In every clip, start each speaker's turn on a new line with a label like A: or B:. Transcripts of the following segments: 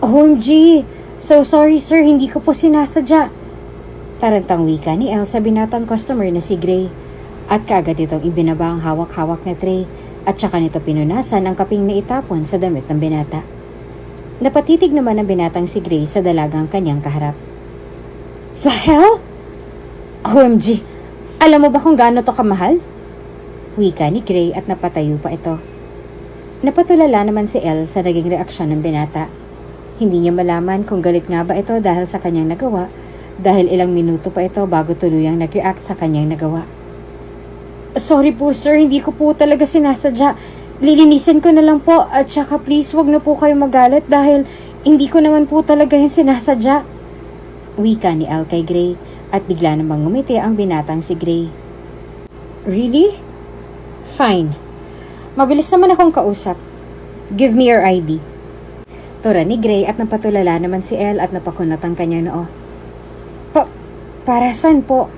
A: OMG! So sorry sir, hindi ko po sinasadya. Tarantang wika ni El sa binatang customer na si Gray. At kaagad itong ibinaba ang hawak-hawak na tray at saka nito pinunasan ang kaping na itapon sa damit ng binata. Napatitig naman ang binatang si Gray sa dalagang kanyang kaharap. The hell? OMG! Alam mo ba kung gaano to kamahal? Wika ni Gray at napatayo pa ito. Napatulala naman si El sa naging reaksyon ng binata. Hindi niya malaman kung galit nga ba ito dahil sa kanyang nagawa dahil ilang minuto pa ito bago tuluyang nag-react sa kanyang nagawa. Sorry po sir, hindi ko po talaga sinasadya. Lilinisin ko na lang po at saka please wag na po kayo magalit dahil hindi ko naman po talaga yung sinasadya. Wika ni El kay Gray at bigla namang ngumiti ang binatang si Gray. Really? Fine. Mabilis naman akong kausap. Give me your ID. Tura ni Gray at napatulala naman si El at napakunot ang kanyang noo. Para saan po?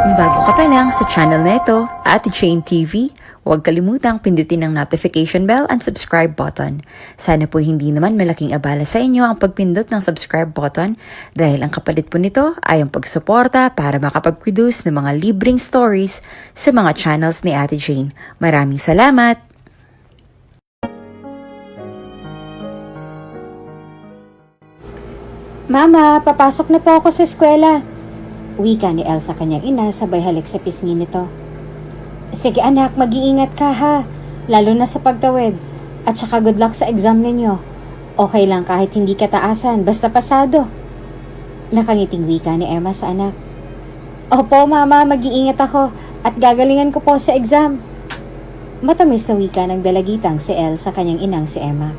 B: Kung bago ka pa lang sa channel na ito, Ate Jane TV, huwag kalimutang pindutin ang notification bell and subscribe button. Sana po hindi naman malaking abala sa inyo ang pagpindot ng subscribe button dahil ang kapalit po nito ay ang pagsuporta para makapag-produce ng mga libreng stories sa mga channels ni Ate Jane. Maraming salamat!
A: Mama, papasok na po ako sa eskwela. Wika ni El sa kanyang ina sabay halik sa pisngi nito. Sige anak, mag-iingat ka ha, lalo na sa pagtawid. At saka good luck sa exam ninyo. Okay lang kahit hindi kataasan, basta pasado. Nakangiting wika ni Emma sa anak. Opo mama, mag-iingat ako at gagalingan ko po sa exam. Matamis na wika ng dalagitang si El sa kanyang inang si Emma.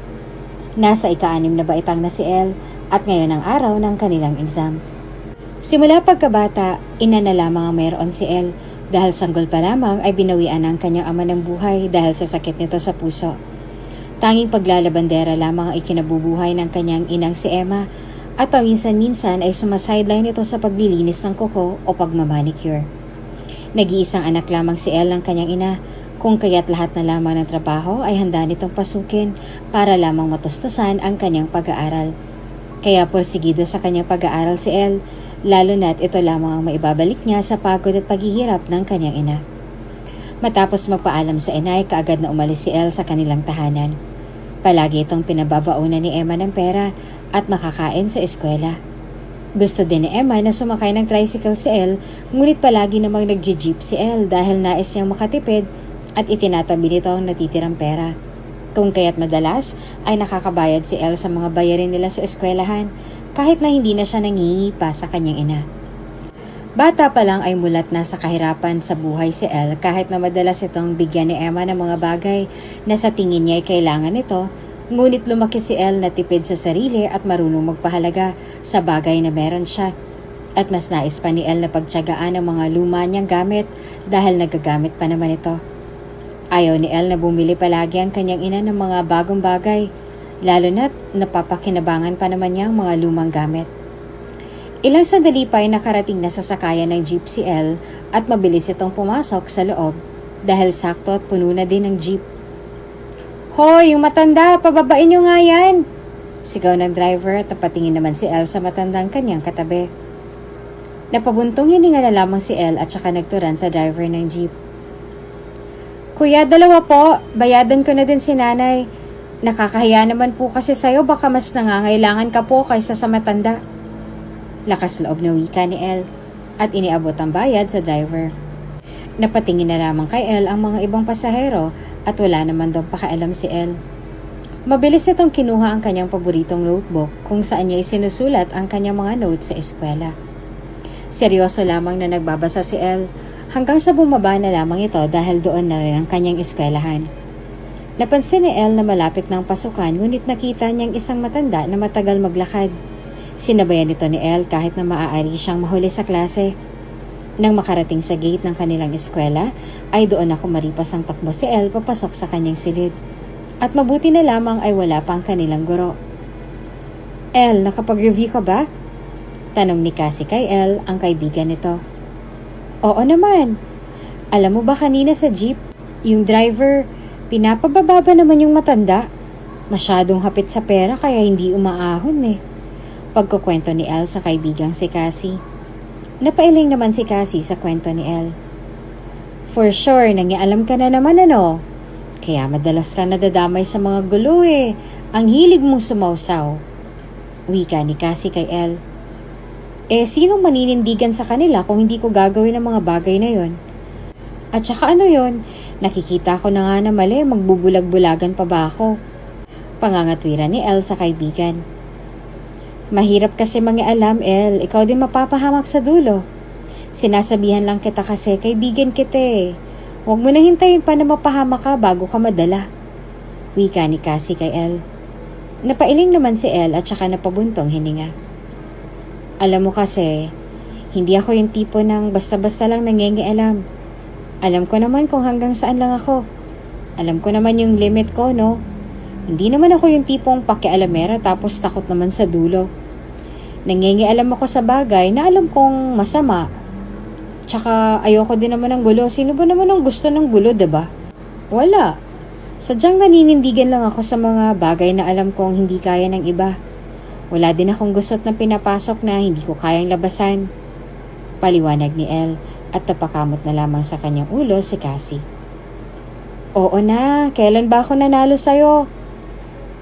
A: Nasa ika-6 na baitang na si El at ngayon ang araw ng kanilang exam. Simula pagkabata, ina na lamang ang mayroon si El dahil sanggol pa lamang ay binawian ng kanyang ama ng buhay dahil sa sakit nito sa puso. Tanging paglalabandera lamang ang ikinabubuhay ng kanyang inang si Emma at paminsan-minsan ay sumasideline ito sa paglilinis ng kuko o pagmamanicure. Nag-iisang anak lamang si El ng kanyang ina kung kaya't lahat na lamang ng trabaho ay handa nitong pasukin para lamang matustusan ang kanyang pag-aaral. Kaya porsigido sa kanyang pag-aaral si El, lalo na't ito lamang ang maibabalik niya sa pagod at paghihirap ng kanyang ina. Matapos magpaalam sa ina ay kaagad na umalis si El sa kanilang tahanan. Palagi itong pinababaunan ni Emma ng pera at makakain sa eskwela. Gusto din ni Emma na sumakay ng tricycle si El, ngunit palagi namang nagji-jeep si El dahil nais niyang makatipid at itinatabi nito ang natitirang pera. Kung kaya't madalas ay nakakabayad si El sa mga bayarin nila sa eskwelahan kahit na hindi na siya nangingi pa sa kanyang ina. Bata pa lang ay mulat na sa kahirapan sa buhay si El kahit na madalas itong bigyan ni Emma ng mga bagay na sa tingin niya ay kailangan nito, ngunit lumaki si El na tipid sa sarili at marunong magpahalaga sa bagay na meron siya. At mas nais pa ni El na pagtiyagaan ang mga luma niyang gamit dahil nagagamit pa naman ito. Ayaw ni El na bumili palagi ang kanyang ina ng mga bagong bagay, lalo na't napapakinabangan pa naman niya ang mga lumang gamit. Ilang sandali pa ay nakarating na sa sakayan ng jeep si El at mabilis itong pumasok sa loob dahil sakto at puno na din ang jeep. Hoy, yung matanda, pababain niyo nga yan! Sigaw ng driver at napatingin naman si El sa matandang kanyang katabi. Napabuntong hininga na lamang si El at saka nagturan sa driver ng jeep. Kuya, 2 po. Bayadan ko na din si nanay. Nakakahiya naman po kasi sa'yo, baka mas nangangailangan ka po kaysa sa matanda. Lakas loob na wika ni El at iniabot ang bayad sa driver. Napatingin na lamang kay El ang mga ibang pasahero at wala naman daw pakialam si El. Mabilis itong kinuha ang kanyang paboritong notebook kung saan niya isinusulat ang kanyang mga notes sa eskwela. Seryoso lamang na nagbabasa si El hanggang sa bumaba na lamang ito dahil doon na rin ang kanyang eskwelahan. Napansin ni El na malapit ng pasukan ngunit nakita niyang isang matanda na matagal maglakad. Sinabayan ito ni El kahit na maaari siyang mahuli sa klase. Nang makarating sa gate ng kanilang eskwela ay doon ako maripas ang takbo si El papasok sa kanyang silid. At mabuti na lamang ay wala pang kanilang guro. El, nakapag-review ka ba? Tanong ni Cassie kay El, ang kaibigan nito. Oo naman. Alam mo ba kanina sa jeep, yung driver, Pinapababa naman yung matanda. Masyadong hapit sa pera kaya hindi umaahon eh. Pagkukwento ni Elle sa kaibigang si Cassie. Napailing naman si Cassie sa kwento ni Elle. For sure, nangialam ka na naman ano. Kaya madalas ka nadadamay sa mga gulo eh. Ang hilig mong sumausaw. Wika ni Cassie kay Elle. Sinong maninindigan sa kanila kung hindi ko gagawin ang mga bagay na yon? At saka ano yon? Nakikita ko na nga na mali, magbubulag-bulagan pa ba ako? Pangangatwiran ni Elle sa kaibigan. Mahirap kasi mangialam, Elle. Ikaw din mapapahamak sa dulo. Sinasabihan lang kita kasi kaibigan kita eh. Huwag mo na hintayin pa na mapahamak ka bago ka madala. Wika ni Cassie kay Elle. Napailing naman si Elle at saka napabuntong hininga. Alam mo kasi, hindi ako yung tipo ng basta-basta lang nangingialam. Alam ko naman kung hanggang saan lang ako. Alam ko naman yung limit ko, no? Hindi naman ako yung tipong pakialamera tapos takot naman sa dulo. Nangingialam ako sa bagay na alam kong masama. Tsaka ayoko din naman ng gulo. Sino ba naman ang gusto ng gulo, diba? Wala. Sadyang naninindigan lang ako sa mga bagay na alam kong hindi kaya ng iba. Wala din akong gusot na pinapasok na hindi ko kayang labasan. Paliwanag ni Elle at napakamot na lamang sa kanyang ulo si Cassie. Oo na, kailan ba ako nanalo sa'yo?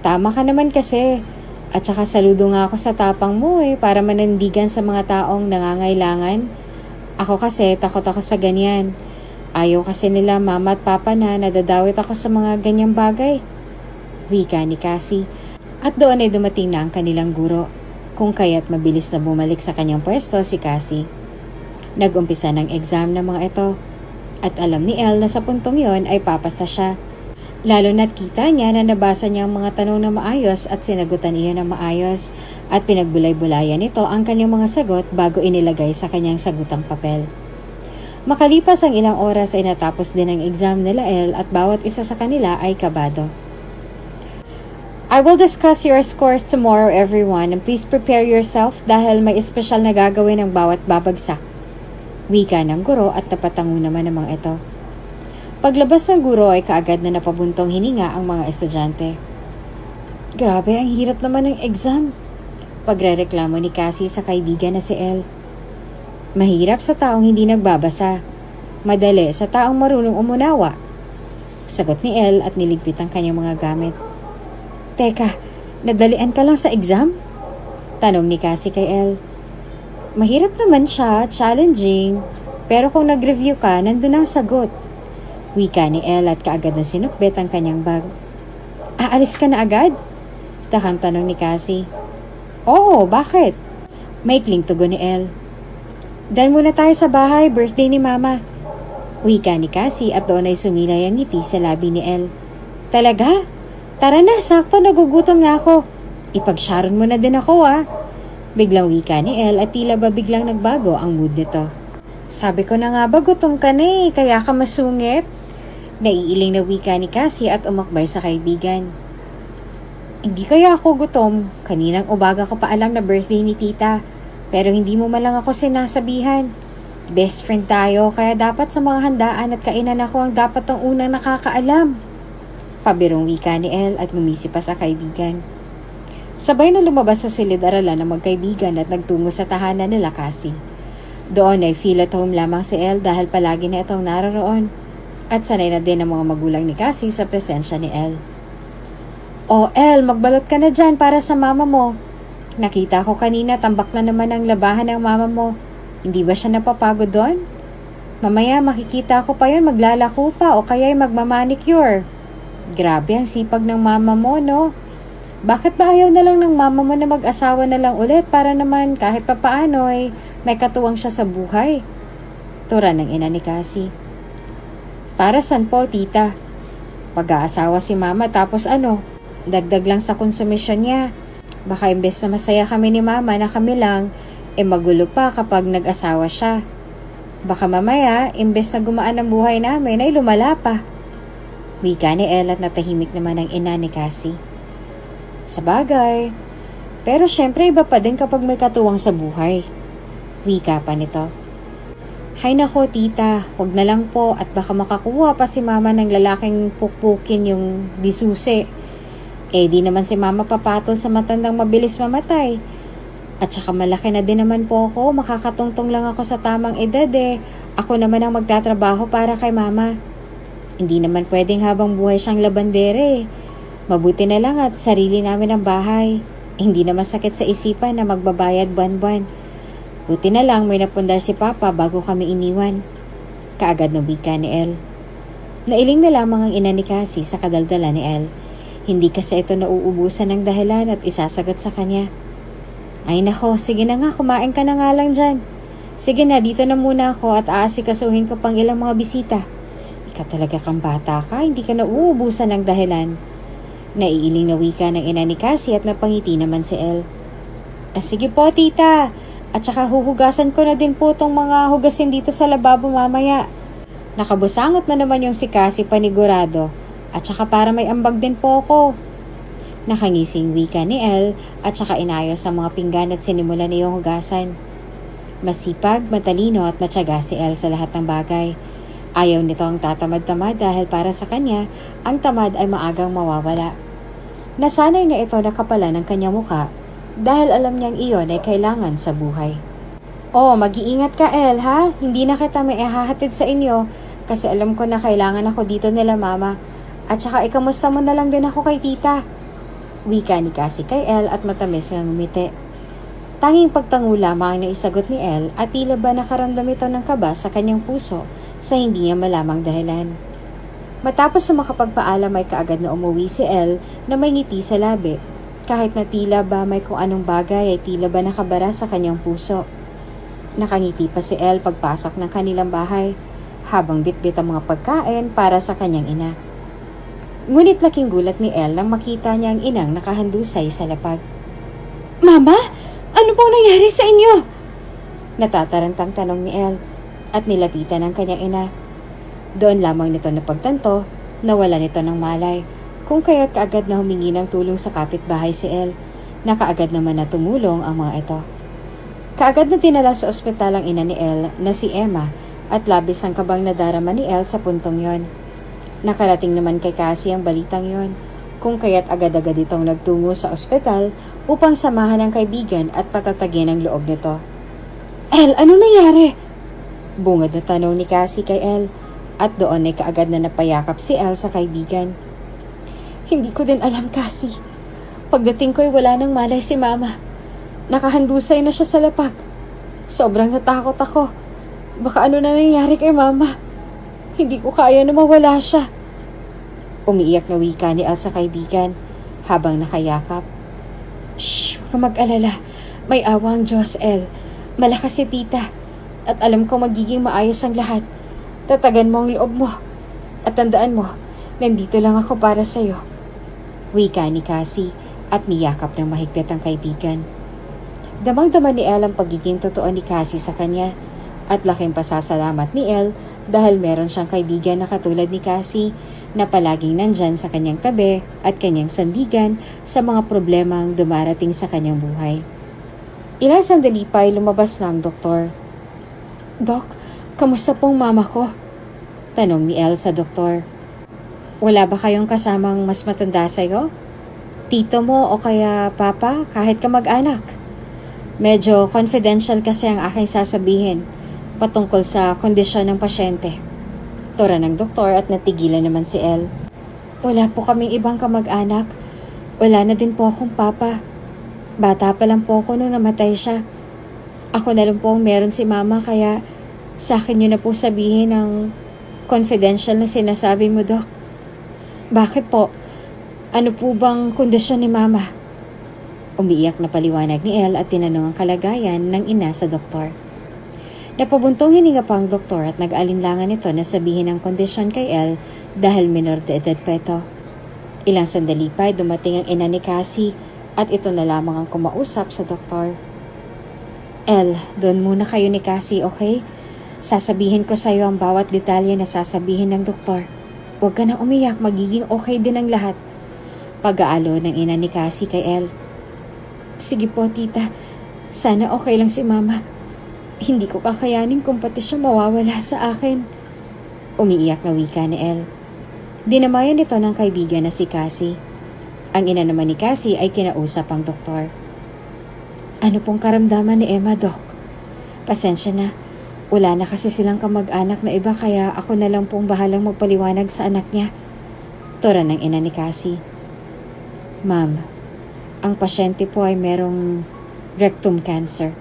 A: Tama ka naman kasi. At saka saludo nga ako sa tapang mo para manandigan sa mga taong nangangailangan. Ako kasi takot ako sa ganyan. Ayaw kasi nila mama at papa na nadadawit ako sa mga ganyang bagay. Wika ni Cassie. At doon ay dumating na ang kanilang guro. Kung kaya't mabilis na bumalik sa kanyang pwesto si Cassie. Nag-umpisa ng exam ng mga ito. At alam ni Elle na sa puntong yon ay papasa siya. Lalo na't kita niya na nabasa niya ang mga tanong na maayos at sinagutan niya ng maayos at pinagbulay-bulayan nito ang kanyang mga sagot bago inilagay sa kanyang sagutang papel. Makalipas ang ilang oras ay natapos din ang exam nila Elle at bawat isa sa kanila ay kabado. I will discuss your scores tomorrow everyone and please prepare yourself dahil may espesyal na gagawin ang bawat babagsak. Wika ng guro at napatango naman ng mga ito. Paglabas ng guro ay kaagad na napabuntong hininga ang mga estudyante. Grabe, ang hirap naman ng exam. Pagrereklamo ni Cassie sa kaibigan na si Elle. Mahirap sa taong hindi nagbabasa. Madali sa taong marunong umunawa. Sagot ni Elle at niligpit ang kanyang mga gamit. Teka, nadalian ka lang sa exam? Tanong ni Cassie kay Elle. Mahirap naman siya, challenging. Pero kung nag-review ka, nandun ang sagot. Wika ni Elle at kaagad na sinukbit ang kanyang bag. Aalis ka na agad? Takang tanong ni Cassie. Oo, bakit? Maikling tugon ni Elle. Dahil muna tayo sa bahay, birthday ni Mama. Wika ni Cassie at doon ay sumilay ang ngiti sa labi ni Elle. Talaga? Tara na, sakto nagugutom na ako. Ipag-sharon mo na din ako Biglang wika ni Elle at tila ba biglang nagbago ang mood nito. Sabi ko na nga ba gutom ka na kaya ka masungit? Naiiling na wika ni Cassie at umakbay sa kaibigan. Hindi kaya ako gutom. Kaninang umaga ko pa alam na birthday ni tita. Pero hindi mo man lang ako sinasabihan. Best friend tayo kaya dapat sa mga handaan at kainan ako ang dapat ang unang nakakaalam. Pabirong wika ni Elle at ngumisi pa sa kaibigan. Sabay na lumabas sa silid-aralan ng magkaibigan at nagtungo sa tahanan nila Cassie. Doon ay feel at home lamang si Elle dahil palagi na itong naroroon. At sanay na din ang mga magulang ni Cassie sa presensya ni Elle. Oh Elle, magbalot ka na dyan para sa mama mo. Nakita ko kanina tambak na naman ang labahan ng mama mo. Hindi ba siya napapagod doon? Mamaya makikita ko pa yun maglalako pa o kaya'y magmamanicure. Grabe ang sipag ng mama mo, no? Bakit ba ayaw na lang ng mama mo na mag-asawa na lang ulit para naman kahit papaano ay may katuwang siya sa buhay? Tura ng ina ni Cassie. Para saan po, tita? Pag-aasawa si mama tapos ano? Dagdag lang sa konsumisyon niya. Baka imbes na masaya kami ni mama na kami lang, magulo pa kapag nag-asawa siya. Baka mamaya, imbes na gumaan ang buhay namin ay lumala pa. Wika ni Elle at natahimik naman ang ina ni Cassie. Sabagay. Pero syempre iba pa din kapag may katuwang sa buhay. Wika pa nito. Hay nako tita, wag na lang po at baka makakuha pa si mama ng lalaking pukpukin yung disusi. Eh di naman si mama papatol sa matandang mabilis mamatay. At saka malaki na din naman po ako, makakatungtong lang ako sa tamang edad eh. Ako naman ang magtatrabaho para kay mama. Hindi naman pwedeng habang buhay siyang labandere. Mabuti na lang at sarili namin ang bahay. Hindi naman sakit sa isipan na magbabayad buwan-buwan. Buti na lang may napundar si Papa bago kami iniwan. Kaagad na wika ni El. Nailing na lamang ang ina ni Cassie sa kadaldala ni El. Hindi kasi ito nauubusan ng dahilan at isasagot sa kanya. Ay nako, sige na nga, kumain ka na nga lang dyan. Sige na, dito na muna ako at aasikasuhin ko pang ilang mga bisita. Ikaw talaga kang bata ka, hindi ka nauubusan ng dahilan. Naiiling na wika ng ina ni Cassie at napangiti naman si El. Sige po tita. At saka huhugasan ko na din po tong mga hugasin dito sa lababo mamaya. Nakabusangot na naman yung si Cassie panigurado. At saka para may ambag din po ako. Nakangising wika ni El at saka inayos ang mga pinggan at sinimulan niyong hugasan. Masipag, matalino at matyaga si El sa lahat ng bagay. Ayaw nito ang tatamad-tamad dahil para sa kanya, ang tamad ay maagang mawawala. Nasanay na ito nakapala ng kanyang muka dahil alam niyang iyon ay kailangan sa buhay. Oh, mag-iingat ka El ha, hindi na kita may ihahatid sa inyo kasi alam ko na kailangan ako dito nila mama at saka ikamusta mo na lang din ako kay tita. Wika ni Cassie kay El at matamis ng ngumiti. Tanging pagtango lamang na isagot ni El at tila ba nakaramdam ito ng kaba sa kanyang puso sa hindi niya malamang dahilan. Matapos na makapagpaalam ay kaagad na umuwi si El na may ngiti sa labi. Kahit na tila ba may kung anong bagay ay tila ba nakabara sa kanyang puso. Nakangiti pa si El pagpasok ng kanilang bahay habang bitbit ang mga pagkain para sa kanyang ina. Ngunit laking gulat ni El nang makita niya ang inang nakahandusay sa lapag. Mama, ano pong nangyari sa inyo? Natatarantang tanong ni El at nilapitan ang kanyang ina. Doon lamang nito napagtanto na wala nito ng malay. Kung kaya't kaagad na humingi ng tulong sa kapitbahay si El, na kaagad naman na tumulong ang mga ito. Kaagad na dinala sa ospital ang ina ni El na si Emma at labis ang kabang nadarama ni El sa puntong yon. Nakarating naman kay Cassie ang balitang yon, kung kaya't agad-agad itong nagtungo sa ospital upang samahan ang kaibigan at patatagin ang loob nito. El, ano nangyari? Bungad na tanong ni Cassie kay El at doon ay kaagad na napayakap si El sa kaibigan. Hindi ko din alam, Cassie. Pagdating ko ay wala nang malay si Mama. Nakahandusay na siya sa lapag. Sobrang natakot ako. Baka ano na nangyari kay Mama. Hindi ko kaya na mawala siya. Umiiyak na wika ni El sa kaibigan habang nakayakap. Shh, huwag ka mag-alala. May awa ang Diyos, El. Malakas si tita. At alam ko magiging maayos ang lahat. Tatagan mo ang loob mo. At tandaan mo, nandito lang ako para sa'yo. Wika ni Cassie at niyakap ng mahigpit ang kaibigan. Damang-dama ni El ang pagiging totoo ni Cassie sa kanya at laking pasasalamat ni El dahil meron siyang kaibigan na katulad ni Cassie na palaging nandyan sa kanyang tabi at kanyang sandigan sa mga problemang dumarating sa kanyang buhay. Ilang sandali pa ay lumabas na ang doktor. Dok, kamusta pong mama ko? Tanong ni El sa doktor. Wala ba kayong kasamang mas matanda sa'yo? Tito mo o kaya papa, kahit kamag-anak? Medyo confidential kasi ang aking sasabihin patungkol sa kondisyon ng pasyente. Tura ng doktor at natigilan naman si El. Wala po kaming ibang kamag-anak. Wala na din po akong papa. Bata pa lang po ako nung namatay siya. Ako na lang po ang meron si mama kaya sa akin yun na po sabihin ang confidential na sinasabi mo, Dok. Bakit po? Ano po bang kondisyon ni Mama? Umiiyak na paliwanag ni El at tinanong ang kalagayan ng ina sa doktor. Napabuntong hininga pa ang doktor at nag-alinlangan ito na sabihin ang kondisyon kay El dahil minor de edad pa ito. Ilang sandali pa ay dumating ang ina ni Cassie at ito na lamang ang kumausap sa doktor. El, doon muna kayo ni Cassie, okay? Sasabihin ko sa iyo ang bawat detalye na sasabihin ng doktor. Huwag ka na umiyak, magiging okay din ang lahat. Pag-aalo ng ina ni Cassie kay El. Sige po, tita. Sana okay lang si Mama. Hindi ko kakayanin kung pati siya mawawala sa akin. Umiiyak na wika ni Elle. Dinamayan ito ng kaibigan na si Cassie. Ang ina naman ni Cassie ay kinausap ang doktor. Ano pong karamdaman ni Emma, Doc? Pasensya na. Wala na kasi silang kamag-anak na iba kaya ako na lang pong bahalang magpaliwanag sa anak niya. Tura ng ina ni Cassie. Ma'am, ang pasyente po ay merong rectum cancer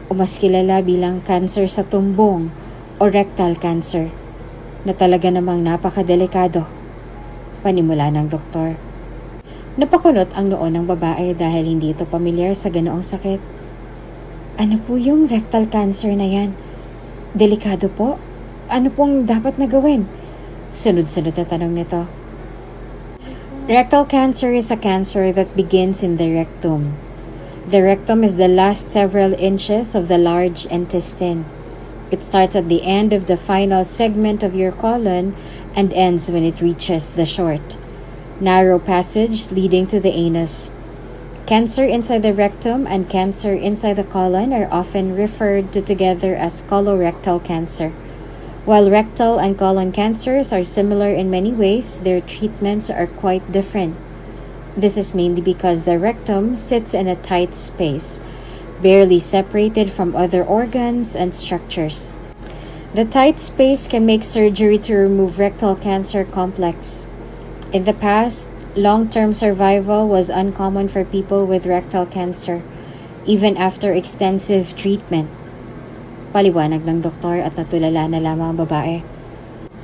A: o mas kilala bilang cancer sa tumbong o rectal cancer na talaga namang napakadelikado. Panimula ng doktor. Napakunot ang noo ng babae dahil hindi ito pamilyar sa ganoong sakit. Ano po yung rectal cancer na yan? Delikado po? Ano pong dapat na gawin? Sunod-sunod na tanong nito. Rectal cancer is a cancer that begins in the rectum. The rectum is the last several inches of the large intestine. It starts at the end of the final segment of your colon and ends when it reaches the short, narrow passage leading to the anus. Cancer inside the rectum and cancer inside the colon are often referred to together as colorectal cancer. While rectal and colon cancers are similar in many ways, their treatments are quite different. This is mainly because the rectum sits in a tight space, barely separated from other organs and structures. The tight space can make surgery to remove rectal cancer complex. In the past, long-term survival was uncommon for people with rectal cancer, even after extensive treatment. Paliwanag ng doktor at natulala na lamang ang babae.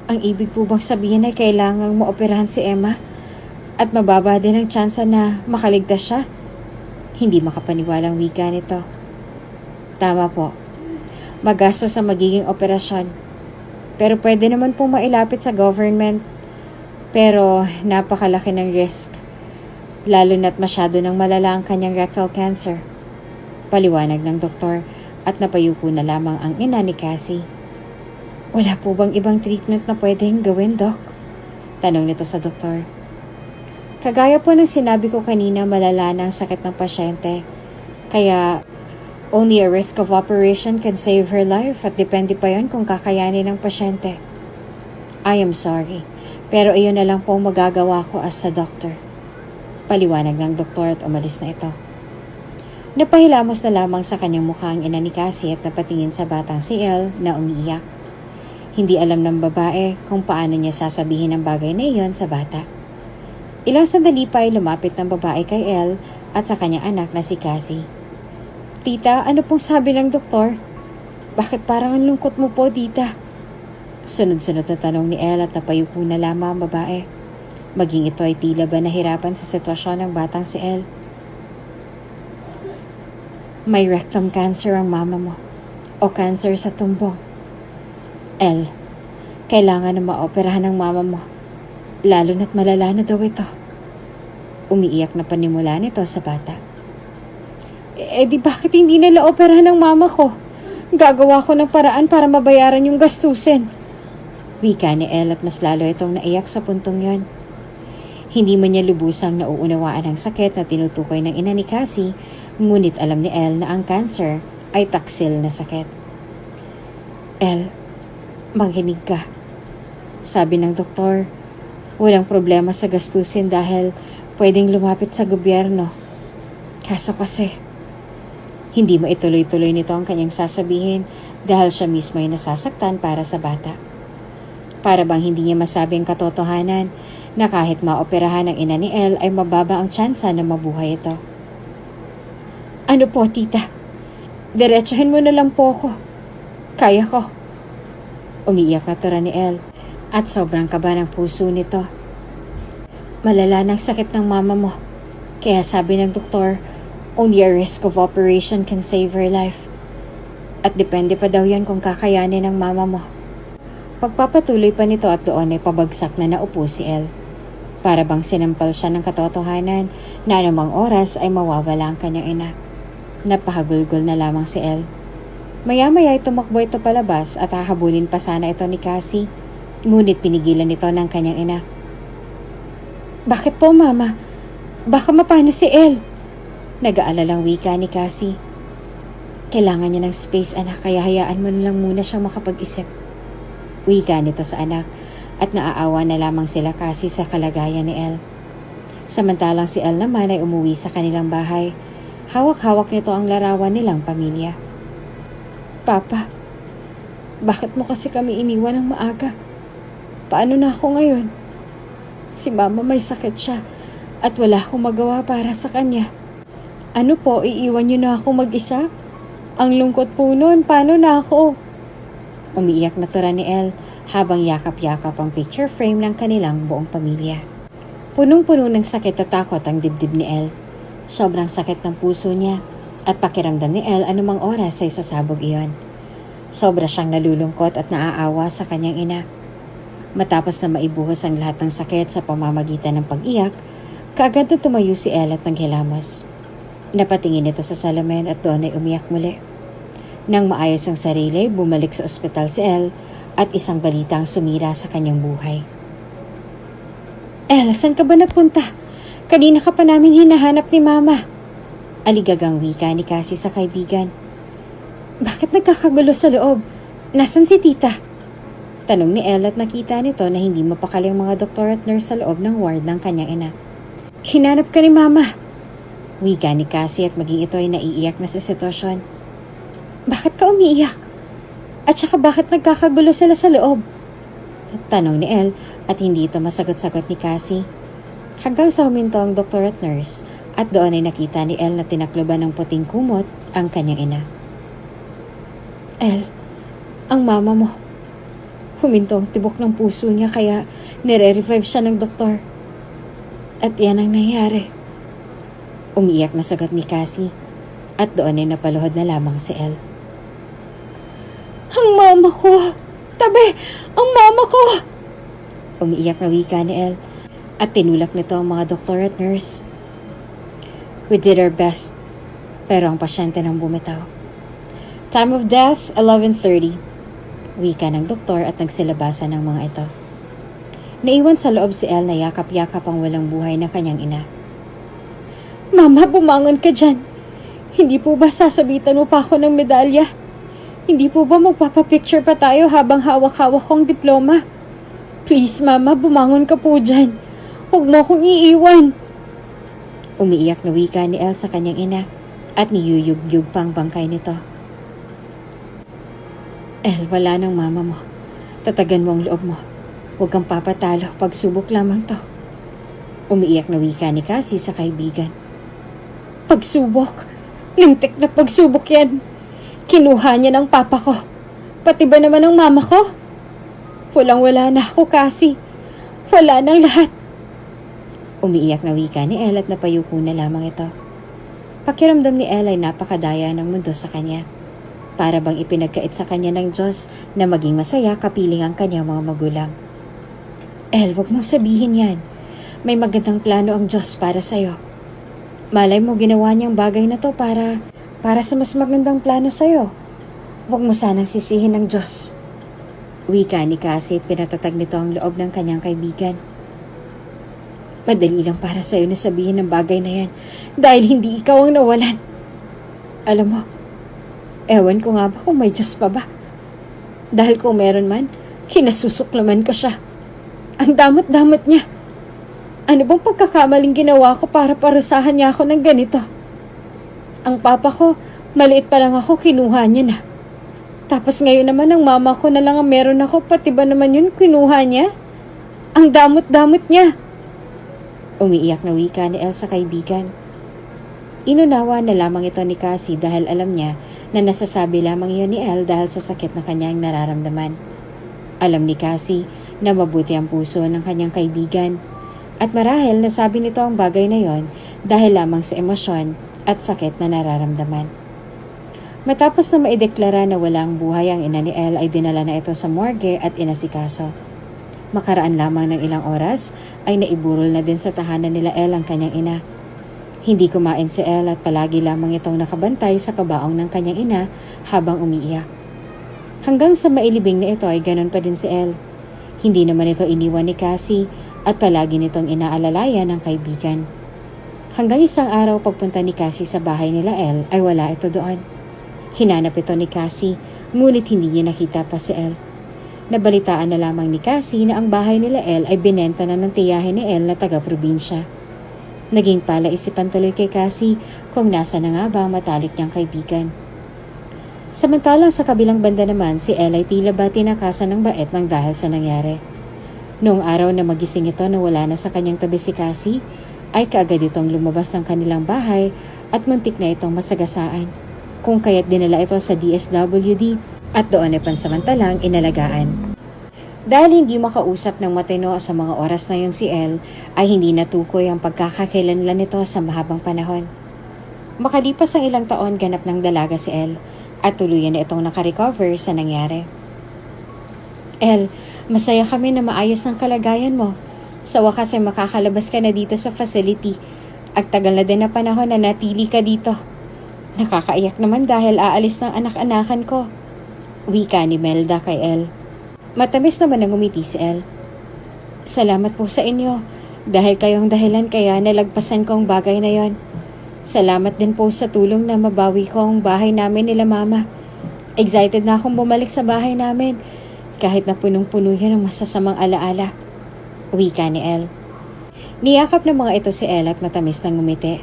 A: Ang ibig po bang sabihin ay kailangang maoperahan si Emma at mababa din ang tsansa na makaligtas siya? Hindi makapaniwalang wika nito. Tama po. Magastos sa magiging operasyon. Pero pwede naman pong mailapit sa government. Pero napakalaki ng risk. Lalo na't masyado nang malala ang kanyang rectal cancer. Paliwanag ng doktor at napayuko na lamang ang ina ni Cassie. Wala po bang ibang treatment na pwedeng gawin, Doc? Tanong nito sa doktor. Kagaya po ng sinabi ko kanina, malala na ang sakit ng pasyente. Kaya only a risk of operation can save her life at depende pa yon kung kakayanin ng pasyente. I am sorry, pero iyon na lang po magagawa ko as a doctor. Paliwanag ng doktor at umalis na ito. Napahilamos na lamang sa kanyang mukha ang ina ni Cassie at napatingin sa batang si Elle na umiiyak. Hindi alam ng babae kung paano niya sasabihin ang bagay na iyon sa bata. Ilang sandali pa ay lumapit ng babae kay Elle at sa kanyang anak na si Cassie. Tita, ano pong sabi ng doktor? Bakit parang ang lungkot mo po, tita? Sunod-sunod na tanong ni Elle at napayuko na lamang ang babae. Maging ito ay tila ba nahirapan sa sitwasyon ng batang si Elle. May rectum cancer ang mama mo o cancer sa tumbong. Elle, kailangan na maoperahan ng mama mo. Lalo na't malala na daw ito. Umiiyak na panimula nito sa bata. Di bakit hindi nila operahan ng mama ko? Gagawa ko ng paraan para mabayaran yung gastusin. Wika ni Elle at mas lalo itong naiyak sa puntong yon. Hindi man niya lubusang nauunawaan ang sakit na tinutukoy ng ina ni Cassie, ngunit alam ni Elle na ang cancer ay taksil na sakit. Elle, makinig ka. Sabi ng doktor, walang problema sa gastusin dahil pwedeng lumapit sa gobyerno. Kaso kasi, hindi maituloy-tuloy nito ang kanyang sasabihin dahil siya mismo ay nasasaktan para sa bata. Para bang hindi niya masabi ang katotohanan na kahit maoperahan ng ina ni Elle ay mababa ang tsansa na mabuhay ito. Ano po, tita? Diretsahin mo na lang po ako. Kaya ko. Umiiyak na tura ni Elle at sobrang kaba ng puso nito. Malala ng sakit ng mama mo. Kaya sabi ng doktor, only a risk of operation can save her life. At depende pa daw yan kung kakayanin ng mama mo. Pagpapatuloy pa nito at doon ay pabagsak na naupo si Elle. Para bang sinampal siya ng katotohanan na anumang oras ay mawawala ang kanyang ina. Napahagulgol na lamang si Elle. Maya-maya ay tumakbo ito palabas at hahabulin pa sana ito ni Cassie. Ngunit pinigilan ito ng kanyang ina. Bakit po, mama? Baka mapano si Elle? Nag-aalalang wika ni Cassie. Kailangan niya ng space, anak, kaya hayaan mo na lang muna siyang makapag-isip. Wika nito sa anak at naaawa na lamang sila kasi sa kalagayan ni Elle. Samantalang si Elle naman ay umuwi sa kanilang bahay. Hawak-hawak nito ang larawan nilang pamilya. Papa, bakit mo kasi kami iniwan ng maaga? Paano na ako ngayon? Si Mama may sakit siya at wala akong magawa para sa kanya. Ano po, iiwan niyo na ako mag-isa? Ang lungkot po nun, paano na ako? Umiiyak na tura ni Elle habang yakap-yakap ang picture frame ng kanilang buong pamilya. Punong-puno ng sakit at takot ang dibdib ni Elle. Sobrang sakit ng puso niya at pakiramdam ni Elle anumang oras ay sasabog iyon. Sobra siyang nalulungkot at naaawa sa kanyang ina. Matapos na maibuhos ang lahat ng sakit sa pamamagitan ng pag-iyak, kaagad na tumayo si Elle at naghilamos. Napatingin ito sa salamin at doon ay umiyak muli. Nang maayos ang sarili, bumalik sa ospital si Elle at isang balitang sumira sa kanyang buhay. Elle, saan ka ba nagpunta? Kanina ka pa namin hinahanap ni Mama. Aligagang wika ni Cassie sa kaibigan. Bakit nagkakagulo sa loob? Nasaan si tita? Tanong ni Elle at nakita nito na hindi mapakali ang mga doktor at nurse sa loob ng ward ng kanyang ina. Hinanap ka ni Mama. Wika ni Cassie at maging ito ay naiiyak na sa sitwasyon. Bakit ka umiiyak? At saka bakit nagkakagulo sila sa loob? Tanong ni Elle at hindi ito masagot-sagot ni Cassie. Hanggang sa huminto ang doktor at nurse at doon ay nakita ni Elle na tinakloban ng puting kumot ang kanyang ina. Elle, ang mama mo. Huminto ang tibok ng puso niya kaya nire-revive siya ng doktor. At yan ang nangyari. Umiiyak na sagot ni Cassie at doon ay napaluhod na lamang si Elle. Ang mama ko! Tabi! Ang mama ko! Umiiyak na wika ni Elle at tinulak nito ang mga doktor at nurse. We did our best, pero ang pasyente nang bumitaw. Time of death, 11:30. Wika ng doktor at nagsilabasan ng mga ito. Naiwan sa loob si Elle na yakap-yakap ang walang buhay na kanyang ina. Mama, bumangon ka dyan. Hindi po ba sasabitan mo pa ako ng medalya? Hindi po ba magpapapicture pa tayo habang hawak-hawak kong diploma? Please, Mama, bumangon ka po dyan. Huwag mo akong iiwan. Umiiyak na wika ni Elle sa kanyang ina at niyuyug-yug pang bangkay nito. Elle, wala nang mama mo. Tatagan mo ang loob mo. Huwag kang papatalo. Pagsubok lamang to. Umiiyak na wika ni Cassie sa kaibigan. Pagsubok? Lintik na pagsubok yan. Kinuha niya ng papa ko. Pati ba naman ang mama ko? Walang-wala na ako, Cassie. Wala nang lahat. Umiiyak na wika ni Elle at napayuko na lamang ito. Pakiramdam ni Elle ay napakadaya ng mundo sa kanya. Para bang ipinagkait sa kanya ng Diyos na maging masaya kapiling ang kanyang mga magulang. Elle, wag mong sabihin yan. May magandang plano ang Diyos para sa'yo. Malay mo ginawa niyang bagay na to para sa mas magandang plano sa'yo. Huwag mo sanang sisihin ng Diyos. Wika ni Cassie at pinatatag nito ang loob ng kanyang kaibigan. Madali lang para sa'yo na sabihin ng bagay na yan dahil hindi ikaw ang nawalan. Alam mo, ewan ko nga ba kung may Diyos pa ba? Dahil kung meron man, kinasusuklaman ko siya. Ang damot-damot niya. Ano bang pagkakamaling ginawa ko para parusahan niya ako ng ganito? Ang papa ko, maliit pa lang ako, kinuha niya na. Tapos ngayon naman ang mama ko na lang ang meron ako, pati ba naman yun kinuha niya? Ang damot-damot niya. Umiiyak na wika ni Elle sa kaibigan. Inunawa na lamang ito ni Cassie dahil alam niya na nasasabi lamang iyon ni Elle dahil sa sakit na kanyang nararamdaman. Alam ni Cassie na mabuti ang puso ng kanyang kaibigan at marahil nasabi nito ang bagay na yon dahil lamang sa emosyon at sakit na nararamdaman. Matapos na maideklara na walang buhay ang ina ni Elle ay dinala na ito sa morgue at inasikaso. Makaraan lamang ng ilang oras ay naiburol na din sa tahanan nila Elle ang kanyang ina. Hindi kumain si Elle at palagi lamang itong nakabantay sa kabaong ng kanyang ina habang umiiyak. Hanggang sa mailibing na ito ay ganon pa din si Elle. Hindi naman ito iniwan ni Cassie at palagi nitong inaalalayan ng kaibigan. Hanggang isang araw pagpunta ni Cassie sa bahay nila Elle ay wala ito doon. Hinanap ito ni Cassie, ngunit hindi niya nakita pa si Elle. Nabalitaan na lamang ni Cassie na ang bahay nila Elle ay binenta na ng tiyahin ni Elle na taga-probinsya. Naging palaisipan tuloy kay Cassie kung nasa na nga ba ang matalik niyang kaibigan. Samantalang sa kabilang banda naman, si Elle ay tila ba tinakasan ng bait ng dahil sa nangyari. Noong araw na magising ito na wala na sa kanyang tabi si Cassie, ay kaagad itong lumabas ng kanilang bahay at muntik na itong masagasaan. Kung kaya't dinala ito sa DSWD at doon ay pansamantalang inalagaan. Dahil hindi makausap ng matino sa mga oras na yun si Elle, ay hindi natukoy ang pagkakakilanlan nito sa mahabang panahon. Makalipas ang ilang taon, ganap ng dalaga si Elle at tuluyan na itong nakarecover sa nangyari. Elle, masaya kami na maayos ng kalagayan mo. Sa wakas ay makakalabas ka na dito sa facility. At tagal na din na panahon na natili ka dito. Nakakaiyak naman dahil aalis ng anak-anakan ko. Wika ni Melda kay Elle. Matamis naman ang umiti si Elle. Salamat po sa inyo. Dahil kayong dahilan kaya nalagpasan ko ang bagay na yon. Salamat din po sa tulong na mabawi ko ang bahay namin nila mama. Excited na akong bumalik sa bahay namin. Kahit na punong-puno yan ng masasamang alaala. Wika ni Elle. Niyakap ng mga ito si Elle at matamis ng ngumiti.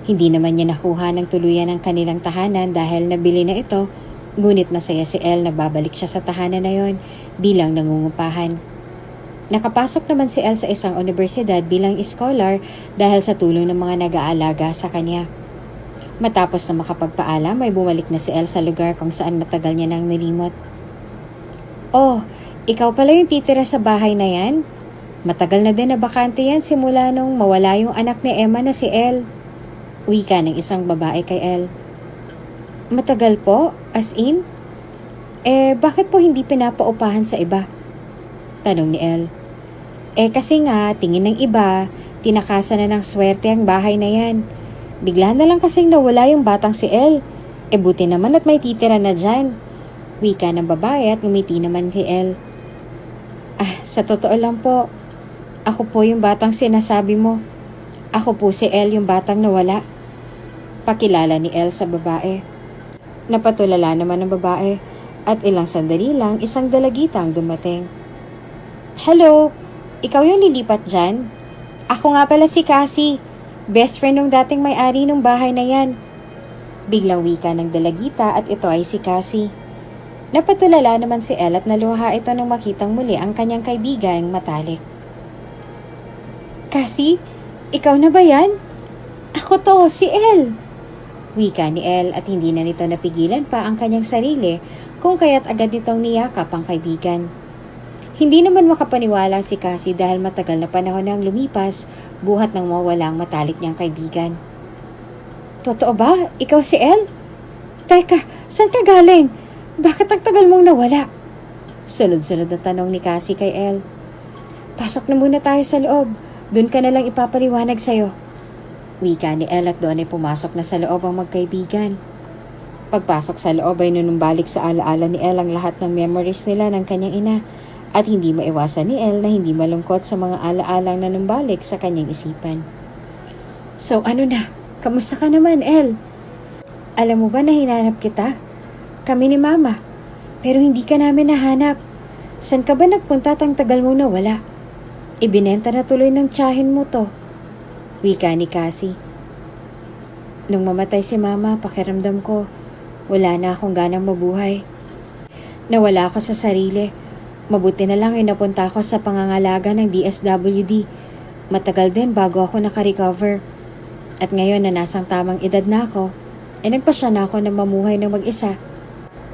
A: Hindi naman niya nakuha ng tuluyan ang kanilang tahanan dahil nabili na ito, ngunit masaya si Elle na babalik siya sa tahanan na yon bilang nangungupahan. Nakapasok naman si Elle sa isang universidad bilang scholar dahil sa tulong ng mga nag-aalaga sa kanya. Matapos na makapagpaalam ay bumalik na si Elle sa lugar kung saan matagal niya nang nilimot. Oh, ikaw pala yung titira sa bahay na yan? Matagal na din na bakante yan simula nung mawala yung anak ni Emma na si Elle. Wika ng isang babae kay Elle. Matagal po? As in? Bakit po hindi pinapaupahan sa iba? Tanong ni Elle. Kasi nga, tingin ng iba, tinakasan na ng swerte ang bahay na yan. Bigla na lang kasing nawala yung batang si Elle. Buti naman at may titira na dyan. Wika ng babae at ngumiti naman kay Elle. Sa totoo lang po, ako po yung batang sinasabi mo. Ako po si Elle, yung batang nawala. Pakilala ni Elle sa babae. Napatulala naman ng babae at ilang sandali lang isang dalagita ang dumating. Hello, ikaw yung lilipat dyan? Ako nga pala si Cassie, best friend ng dating may-ari ng bahay na yan. Biglang wika ng dalagita at ito ay si Cassie. Napatulala naman si Elle at naluha ito nang makitang muli ang kanyang kaibigang matalik. Cassie, ikaw na ba yan? Ako to, si Elle. Wika ni Elle at hindi na nito napigilan pa ang kanyang sarili kung kaya't agad nitong niyakap ang kaibigan. Hindi naman makapaniwala si Cassie dahil matagal na panahon nang lumipas buhat ng mawalang matalik niyang kaibigan. Totoo ba? Ikaw si Elle? Teka, saan ka galing? Bakit ang tagal mong nawala? Sunod-sunod na tanong ni Cassie kay Elle. Pasok na muna tayo sa loob. Doon ka na lang ipapaliwanag sa'yo. Wika ni Elle at doon ay pumasok na sa loob ang magkaibigan. Pagpasok sa loob ay nunumbalik sa alaala ni Elle ang lahat ng memories nila ng kanyang ina at hindi maiwasan ni Elle na hindi malungkot sa mga alaalang nanumbalik sa kanyang isipan. So ano na? Kamusta ka naman, Elle? Alam mo ba na hinanap kita? Kami ni Mama. Pero hindi ka namin nahanap. San ka ba nagpunta tang tagal mong nawala? Ibinenta na tuloy ng tiyahin mo to. Wika ni Cassie. Nung mamatay si Mama, pakiramdam ko, wala na akong ganang mabuhay. Nawala ako sa sarili. Mabuti na lang ay napunta ako sa pangangalaga ng DSWD. Matagal din bago ako nakarecover. At ngayon na nasang tamang edad na ako, nagpasya na ako na mamuhay ng mag-isa.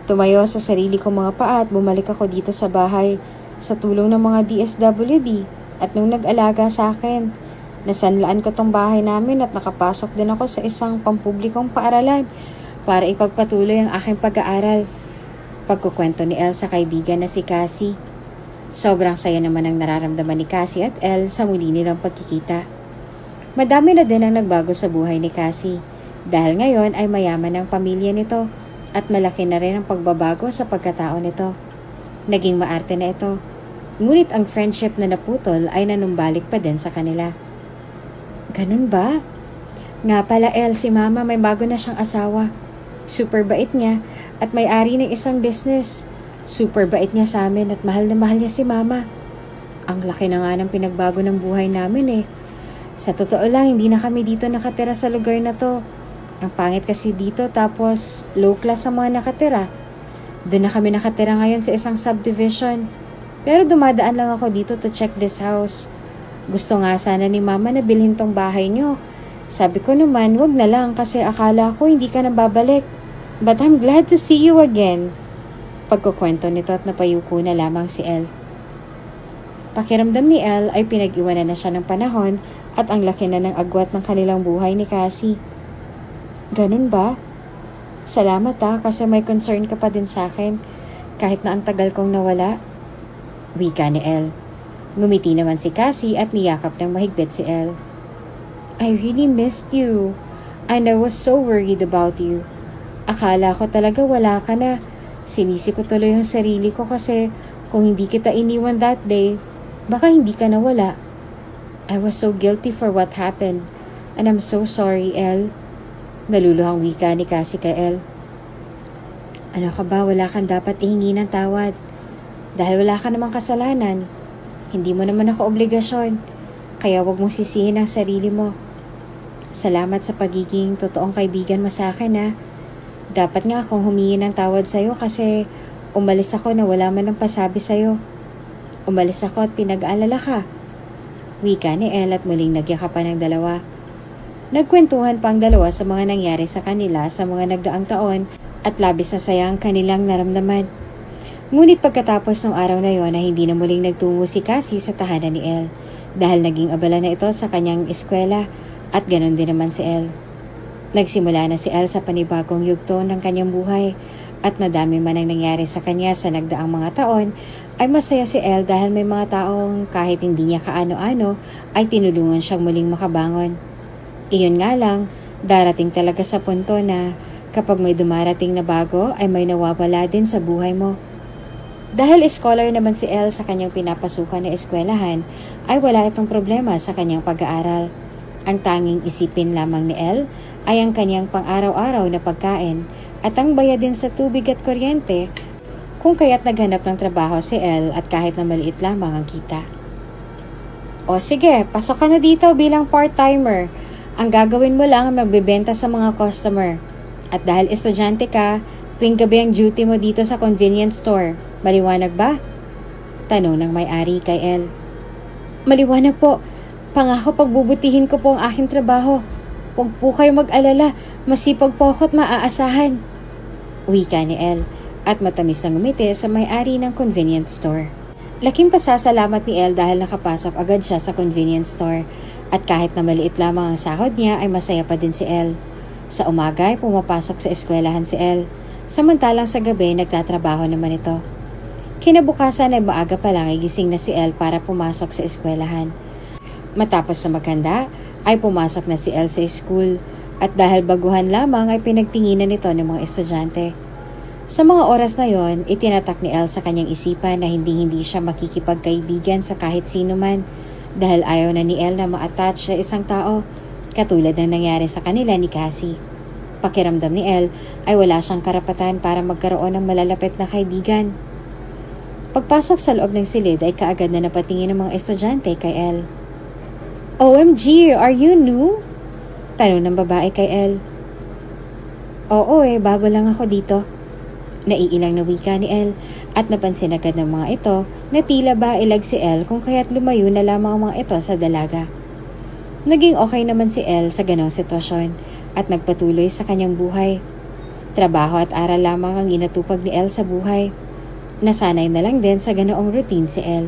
A: Tumayo sa sarili kong mga paa at bumalik ako dito sa bahay sa tulong ng mga DSWD at nung nag-alaga sa akin. Nasanlaan ko tong bahay namin at nakapasok din ako sa isang pampublikong paaralan para ipagpatuloy ang aking pag-aaral. Pagkukwento ni Elle sa kaibigan na si Cassie. Sobrang saya naman ang nararamdaman ni Cassie at Elle sa muli nilang pagkikita. Madami na din ang nagbago sa buhay ni Cassie dahil ngayon ay mayaman ang pamilya nito at malaki na rin ang pagbabago sa pagkatao nito. Naging maarte na ito, ngunit ang friendship na naputol ay nanumbalik pa din sa kanila. Ganun ba? Nga pala Elle, si Mama may bago na siyang asawa. Super bait niya at may-ari ng isang business. Super bait niya sa amin at mahal na mahal niya si Mama. Ang laki na nga ng pinagbago ng buhay namin eh. Sa totoo lang, hindi na kami dito nakatira sa lugar na to. Ang pangit kasi dito tapos low class ang mga nakatira. Doon na kami nakatira ngayon sa isang subdivision. Pero dumadaan lang ako dito to check this house. Gusto nga sana ni Mama na bilhin tong bahay nyo. Sabi ko naman, wag na lang kasi akala ko hindi ka na babalik. But I'm glad to see you again. Pagkukwento nito at napayuko na lamang si Elle. Pakiramdam ni Elle ay pinag-iwanan na siya ng panahon at ang laki na ng agwat ng kanilang buhay ni Cassie. Ganun ba? Salamat kasi may concern ka pa din sa akin kahit na ang tagal kong nawala. Wika ni Elle. Ngumiti naman si Cassie at niyakap ng mahigpit si Elle. I really missed you and I was so worried about you. Akala ko talaga wala ka na. Sinisi ko tuloy ang sarili ko kasi kung hindi kita iniwan that day, baka hindi ka nawala. I was so guilty for what happened and I'm so sorry, Elle. Naluluhang wika ni Cassie kay Elle. Ano ka ba, wala kang dapat ihingi ng tawad. Dahil wala ka namang kasalanan. Hindi mo naman ako obligasyon. Kaya wag mong sisihin ang sarili mo. Salamat sa pagiging totoong kaibigan mo sa akin Dapat nga akong humingi ng tawad sa'yo kasi umalis ako na wala man ng pasabi sa'yo. Umalis ako at pinag-aalala ka. Wika ni Elle at muling nagyakapan ng dalawa. Nagkwentuhan pa ang dalawa sa mga nangyari sa kanila sa mga nagdaang taon at labis na saya ang kanilang naramdaman. Ngunit pagkatapos ng araw na yon ay hindi na muling nagtungo si Cassie sa tahanan ni Elle dahil naging abala na ito sa kanyang eskwela at ganon din naman si Elle. Nagsimula na si Elle sa panibagong yugto ng kanyang buhay at madami man ang nangyari sa kanya sa nagdaang mga taon ay masaya si Elle dahil may mga taong kahit hindi niya kaano-ano ay tinulungan siyang muling makabangon. Iyon nga lang, darating talaga sa punto na kapag may dumarating na bago ay may nawawala din sa buhay mo. Dahil scholar naman si Elle sa kanyang pinapasukan na eskwelahan ay wala itong problema sa kanyang pag-aaral. Ang tanging isipin lamang ni Elle ay ang kanyang pang-araw-araw na pagkain at ang bayadin sa tubig at kuryente kung kaya't naghanap ng trabaho si Elle at kahit na maliit lamang ang kita. O sige, pasok ka na dito bilang part-timer. Ang gagawin mo lang ay magbebenta sa mga customer. At dahil estudyante ka, tuwing gabi ang duty mo dito sa convenience store. Maliwanag ba? Tanong ng may-ari kay Elle. Maliwanag po. Pangako pagbubutihin ko po ang aking trabaho. Huwag po kayo mag-alala. Masipag po ako at maaasahan. Wika ni Elle at matamis ang ngumiti sa may-ari ng convenience store. Laking pasasalamat ni Elle dahil nakapasok agad siya sa convenience store. At kahit na maliit lamang ang sahod niya ay masaya pa din si Elle. Sa umaga ay pumapasok sa eskwelahan si Elle. Samantalang sa gabi nagtatrabaho naman ito. Kinabukasan ay maaga pa lang ay gising na si Elle para pumasok sa eskwelahan. Matapos na maghanda ay pumasok na si Elle sa school at dahil baguhan lamang ay pinagtinginan nito ng mga estudyante. Sa mga oras na yon, itinatak ni Elle sa kanyang isipan na hindi siya makikipagkaibigan sa kahit sino man dahil ayaw na ni Elle na ma-attach sa isang tao katulad ng nangyari sa kanila ni Cassie. Pakiramdam ni Elle ay wala siyang karapatan para magkaroon ng malalapit na kaibigan. Pagpasok sa loob ng silid ay kaagad na napatingin ng mga estudyante kay Elle. OMG, are you new? Tanong ng babae kay Elle. Oo bago lang ako dito. Naiilang na wika ni Elle at napansin agad ng mga ito na tila ba ilag si Elle kung kaya't lumayo na lamang ang mga ito sa dalaga. Naging okay naman si Elle sa ganong sitwasyon at nagpatuloy sa kanyang buhay. Trabaho at aral lamang ang inatupag ni Elle sa buhay. Nasanay na lang din sa ganoong routine si Elle.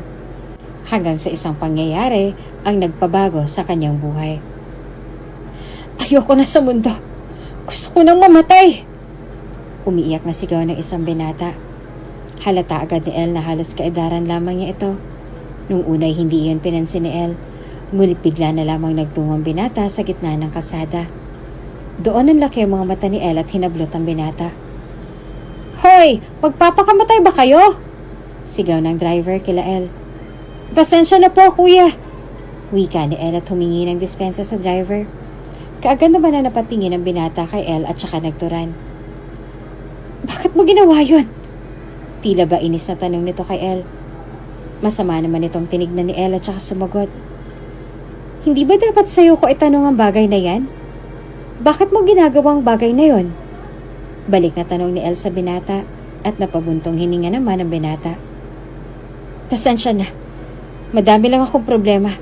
A: Hanggang sa isang pangyayari ang nagpabago sa kanyang buhay. Ayoko na sa mundo. Gusto ko nang mamatay. Umiiyak na sigaw ng isang binata. Halata agad ni Elle na halos kaedaran lamang niya ito. Nung unay hindi iyon pinansin ni Elle, ngunit bigla na lamang nagtungong binata sa gitna ng kalsada. Doon ang laki ang mga mata ni Elle at hinablot ang binata. Hoy! Magpapakamatay ba kayo? Sigaw ng driver kila Elle. Pasensya na po, kuya. Wika ni Elle at humingi ng dispensa sa driver. Kaagad naman na napatingin ang binata kay Elle at saka nagturan. Bakit mo ginawa yun? Tila ba inis na tanong nito kay Elle. Masama naman itong tinignan ni Elle at saka sumagot. Hindi ba dapat sa'yo ko itanong ang bagay na yan? Bakit mo ginagawang bagay na yon? Balik na tanong ni Elle sa binata at napabuntong hininga naman ang binata. Pasensya na. Madami lang akong problema.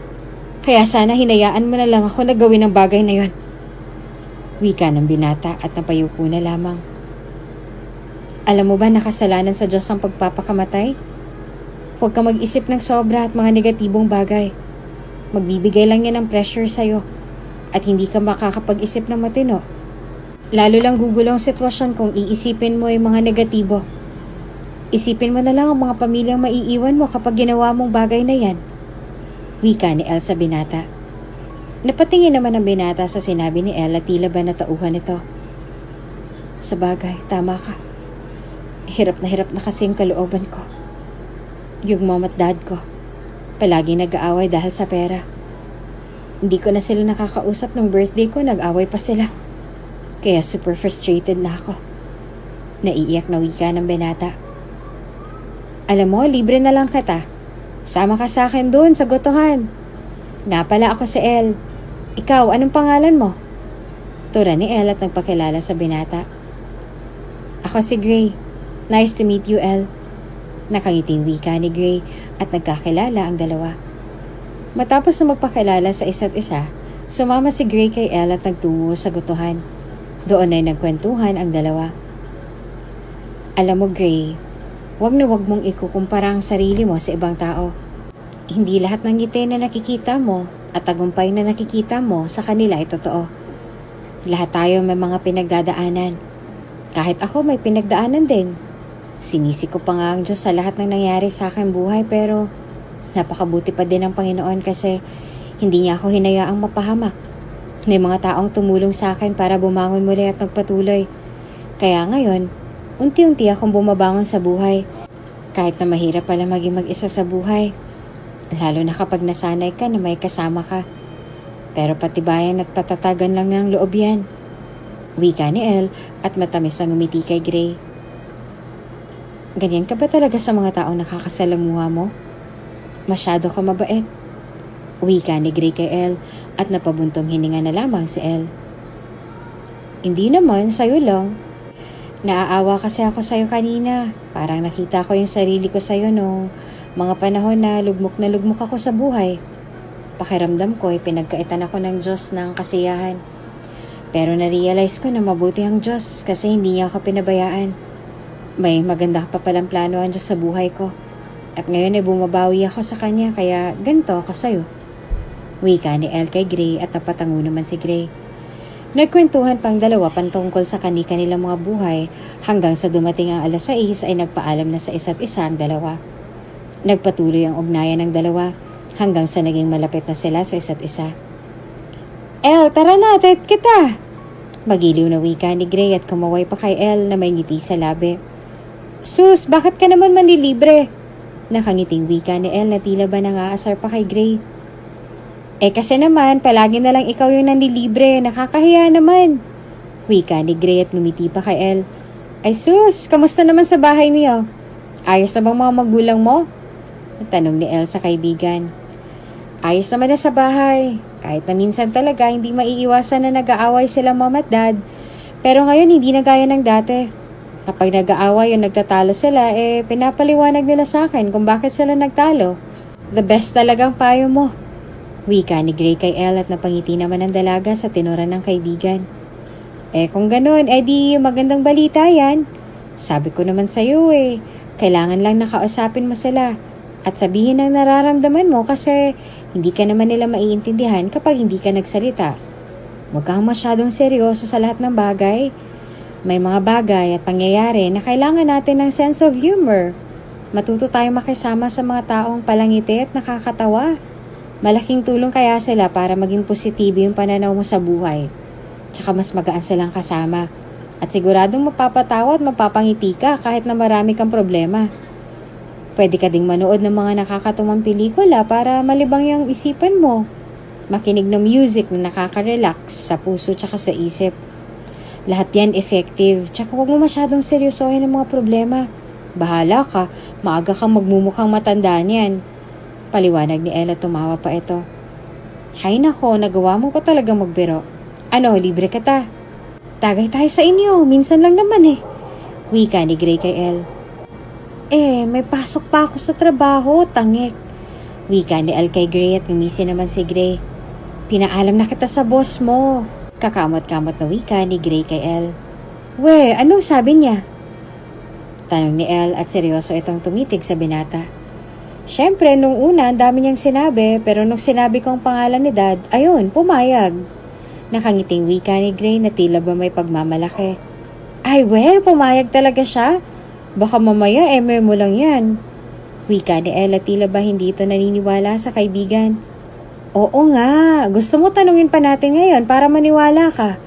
A: Kaya sana hinayaan mo na lang ako na gawin ang bagay na yon. Wika ng binata at napayuko na lamang. Alam mo ba nakasalanan sa Diyos ang pagpapakamatay? Huwag ka mag-isip ng sobra at mga negatibong bagay. Magbibigay lang yan ng pressure sa'yo at hindi ka makakapag-isip ng matino. Lalo lang gugulong sitwasyon kung iisipin mo yung mga negatibo. Isipin mo na lang ang mga pamilyang maiiwan mo kapag ginawa mong bagay na yan. Wika ni Elle sa binata. Napatingin naman ang binata sa sinabi ni Elle at tila ba natauhan ito. Sabagay, tama ka. Hirap na kasi yung kalooban ko. Yung mom at dad ko, palagi nag-aaway dahil sa pera. Hindi ko na sila nakakausap nung birthday ko, nag-away pa sila. Kaya super frustrated na ako. Naiiyak na wika ng binata. Alam mo, libre na lang kita. Sama ka sa akin doon sa gotohan. Nga pala ako si Elle. Ikaw, anong pangalan mo? Tura ni Elle at nagpakilala sa binata. Ako si Gray. Nice to meet you, Elle. Nakangiting wika ni Gray at nagkakilala ang dalawa. Matapos na magpakilala sa isa't isa, sumama si Gray kay Elle at nagtungo sa gutuhan. Doon ay nagkwentuhan ang dalawa. Alam mo, Gray, wag mong ikukumpara ang sarili mo sa ibang tao. Hindi lahat ng ngiti na nakikita mo at tagumpay na nakikita mo sa kanila ay totoo. Lahat tayo may mga pinagdadaanan. Kahit ako may pinagdaanan din. Sinisi ko pa nga ang Diyos sa lahat ng nangyari sa aking buhay pero napakabuti pa din ng Panginoon kasi hindi niya ako hinayaang mapahamak. May mga taong tumulong sa akin para bumangon muli at magpatuloy. Kaya ngayon, unti-unti akong bumabangon sa buhay. Kahit na mahirap pala maging mag-isa sa buhay. Lalo na kapag nasanay ka na may kasama ka. Pero patibayan at patatagan lang ng loob yan. Wika ni Elle at matamis ang umiti kay Gray. Ganyan ka ba talaga sa mga taong nakakasalamuha mo? Masyado ka mabait. Wika ni Gray kay Elle at napabuntong hininga na lamang si Elle. Hindi naman, sa'yo lang. Naaawa kasi ako sa'yo kanina. Parang nakita ko yung sarili ko sa'yo nung mga panahon na lugmok ako sa buhay. Pakiramdam ko ay pinagkaitan ako ng Diyos ng kasiyahan. Pero na-realize ko na mabuti ang Diyos kasi hindi niya ako pinabayaan. May maganda pa palang plano ang Diyos sa buhay ko. At ngayon ay bumabawi ako sa Kanya kaya ganito ako sa'yo. Wika ni Elle kay Gray at napatango naman si Gray. Nagkwentuhan pang dalawa pantungkol sa kanilang mga buhay hanggang sa dumating ang 6:00 ay nagpaalam na sa isa't isa ang dalawa. Nagpatuloy ang ugnayan ng dalawa hanggang sa naging malapit na sila sa isa't isa. Elle, tara na, date kita! Magiliw na wika ni Gray at kumaway pa kay Elle na may ngiti sa labi. Sus, bakit ka naman manlilibre? Nakangiting wika ni Elle na tila ba nangaasar pa kay Gray. Kasi naman, palagi na lang ikaw yung nanlilibre, nakakahiya naman. Wika ni Gray at ngumiti pa kay Elle. Ay sus, kamusta naman sa bahay niyo? Ayos na bang mga magulang mo? Tanong ni Elle sa kaibigan. Ayos naman na sa bahay. Kahit na minsan talaga hindi maiiwasan na nag-aaway sila mom at dad. Pero ngayon hindi na gaya ng dati. Kapag nag-aaway o nagtatalo sila, pinapaliwanag nila sa akin kung bakit sila nagtalo. The best talagang payo mo. Wika ni Gray kay Elle at napangiti naman ang dalaga sa tinura ng kaibigan. Kung ganun, di magandang balita yan. Sabi ko naman sa'yo kailangan lang nakausapin mo sila at sabihin ang nararamdaman mo kasi hindi ka naman nila maiintindihan kapag hindi ka nagsalita. Huwag kang masyadong seryoso sa lahat ng bagay. May mga bagay at pangyayari na kailangan natin ng sense of humor. Matuto tayong makisama sa mga taong palangiti at nakakatawa. Malaking tulong kaya sila para maging positibo yung pananaw mo sa buhay. Tsaka mas magaan silang kasama. At siguradong mapapatawa at mapapangiti ka kahit na marami kang problema. Pwede ka ding manood ng mga nakakatuwang pelikula para malibang yung isipan mo. Makinig ng music na nakaka-relax sa puso tsaka sa isip. Lahat yan effective. Tsaka huwag mo masyadong seryosohin ang mga problema. Bahala ka, maaga kang magmumukhang matanda niyan. Paliwanag ni El at tumawa pa ito. Hay nako, nagawa mo pa talaga magbiro. Ano, libre ka ta? Tagay tayo sa inyo, minsan lang naman eh. Wika ni Gray kay El. May pasok pa ako sa trabaho, tangik. Wika ni El kay Gray at ngumisi naman si Gray. Pinaalam na kita sa boss mo. Kakamot-kamot na wika ni Gray kay El. We, anong sabi niya? Tanong ni El at seryoso itong tumitig sa binata. Siyempre, nung una, ang dami niyang sinabi, pero nung sinabi ko ang pangalan ni Dad, ayun, pumayag. Nakangiting wika ni Gray na tila ba may pagmamalaki. Ay we, pumayag talaga siya? Baka mamaya mo lang yan. Wika ni El at tila ba hindi ito naniniwala sa kaibigan. Oo nga, gusto mo tanungin pa natin ngayon para maniwala ka.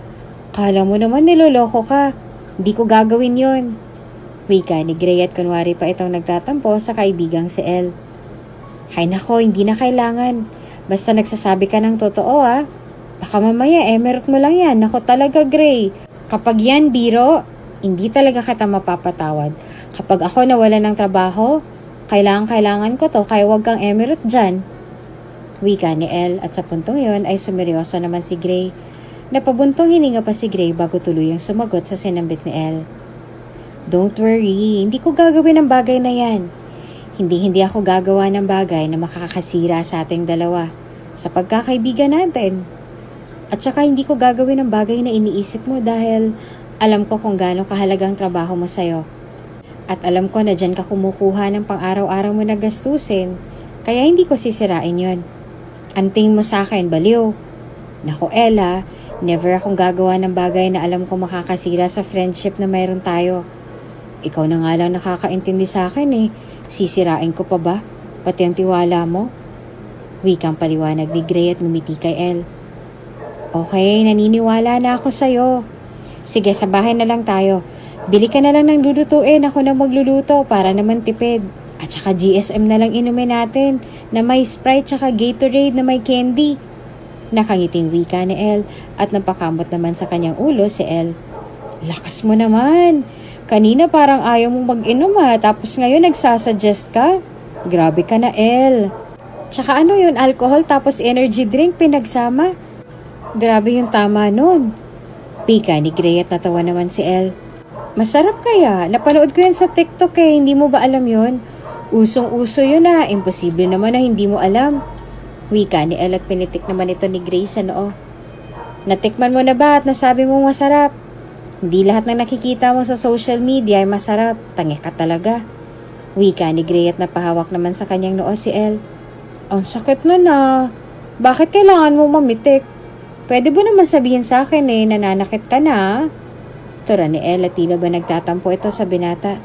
A: Kala mo naman niloloko ka. Hindi ko gagawin yon. Wika ni Gray at kunwari pa itong nagtatampo sa kaibigang si El. Hay nako, hindi na kailangan. Basta nagsasabi ka ng totoo Baka mamaya emerot mo lang yan. Nako talaga Gray. Kapag yan biro, hindi talaga kita mapapatawad. Kapag ako nawala ng trabaho, kailangan ko to kaya wag kang emerot dyan. Wika ni El at sa puntong yon ay sumeryoso naman si Gray. Napabuntong hininga pa si Gray bago tuluyang sumagot sa sinambit ni El. Don't worry, hindi ko gagawin ang bagay na yan. Hindi ako gagawa ng bagay na makakasira sa ating dalawa sa pagkakaibigan natin. At saka hindi ko gagawin ang bagay na iniisip mo dahil alam ko kung gaano kahalagang trabaho mo sa'yo. At alam ko na dyan ka kumukuha ng pang-araw-araw mo na gastusin, kaya hindi ko sisirain yon. Ang tingin mo sa akin, baliw. Naku Ella, never akong gagawa ng bagay na alam ko makakasira sa friendship na mayroon tayo. Ikaw na nga lang nakakaintindi sa akin Sisirain ko pa ba? Pati ang tiwala mo? Wikang paliwanag ni Gray at ngumiti kay El. Okay, naniniwala na ako sa'yo. Sige, sa bahay na lang tayo. Bili ka na lang ng lulutuin, ako na magluluto para naman tipid. At saka GSM na lang inumin natin na may Sprite tsaka Gatorade na may candy. Nakangiting wika ni El at napakamot naman sa kanyang ulo si El. Lakas mo naman. Kanina parang ayaw mong mag-inom tapos ngayon nagsasuggest ka. Grabe ka na El. Tsaka ano yun, alcohol tapos energy drink pinagsama? Grabe yung tama nun. Pika ni Gray at natawa naman si El. Masarap kaya? Napanood ko yan sa TikTok hindi mo ba alam yun? Usong-uso yun imposible naman na hindi mo alam. Wika ni El at pinitik naman ito ni Gray sa noo. Natikman mo na ba at nasabi mo masarap? Hindi lahat ng nakikita mo sa social media ay masarap. Tangi ka talaga. Wika ni Gray at napahawak naman sa kanyang noo si El. Ang sakit nun Bakit kailangan mo mamitik? Pwede mo naman sabihin sa akin nananakit ka na Tura ni El at tila ba nagtatampo ito sa binata.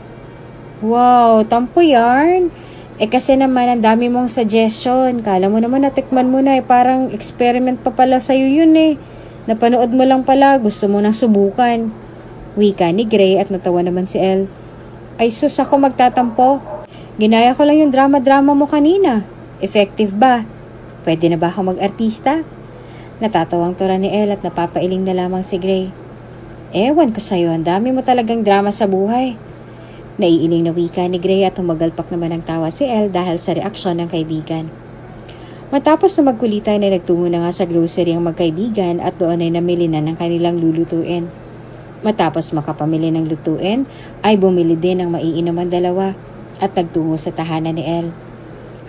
A: Wow, tampo yarn? Kasi naman ang dami mong suggestion. Kala mo naman natikman mo na parang experiment pa pala sa'yo yun Napanood mo lang pala, gusto mo nang subukan. Wika ni Gray at natawa naman si El. Ay sus, ako magtatampo. Ginaya ko lang yung drama-drama mo kanina. Effective ba? Pwede na ba ako mag-artista? Natatawang tura ni El at napapailing na lamang si Gray. Ewan ko sa'yo, ang dami mo talagang drama sa buhay. Naiiling na wika ni Gray at humagalpak naman ang tawa si El dahil sa reaksyon ng kaibigan. Matapos na magkulitan ay nagtungo na nga sa grocery ang magkaibigan at doon ay namili na ng kanilang lulutuin. Matapos makapamili ng lutuin ay bumili din ng maiinom ang dalawa at nagtungo sa tahanan ni El.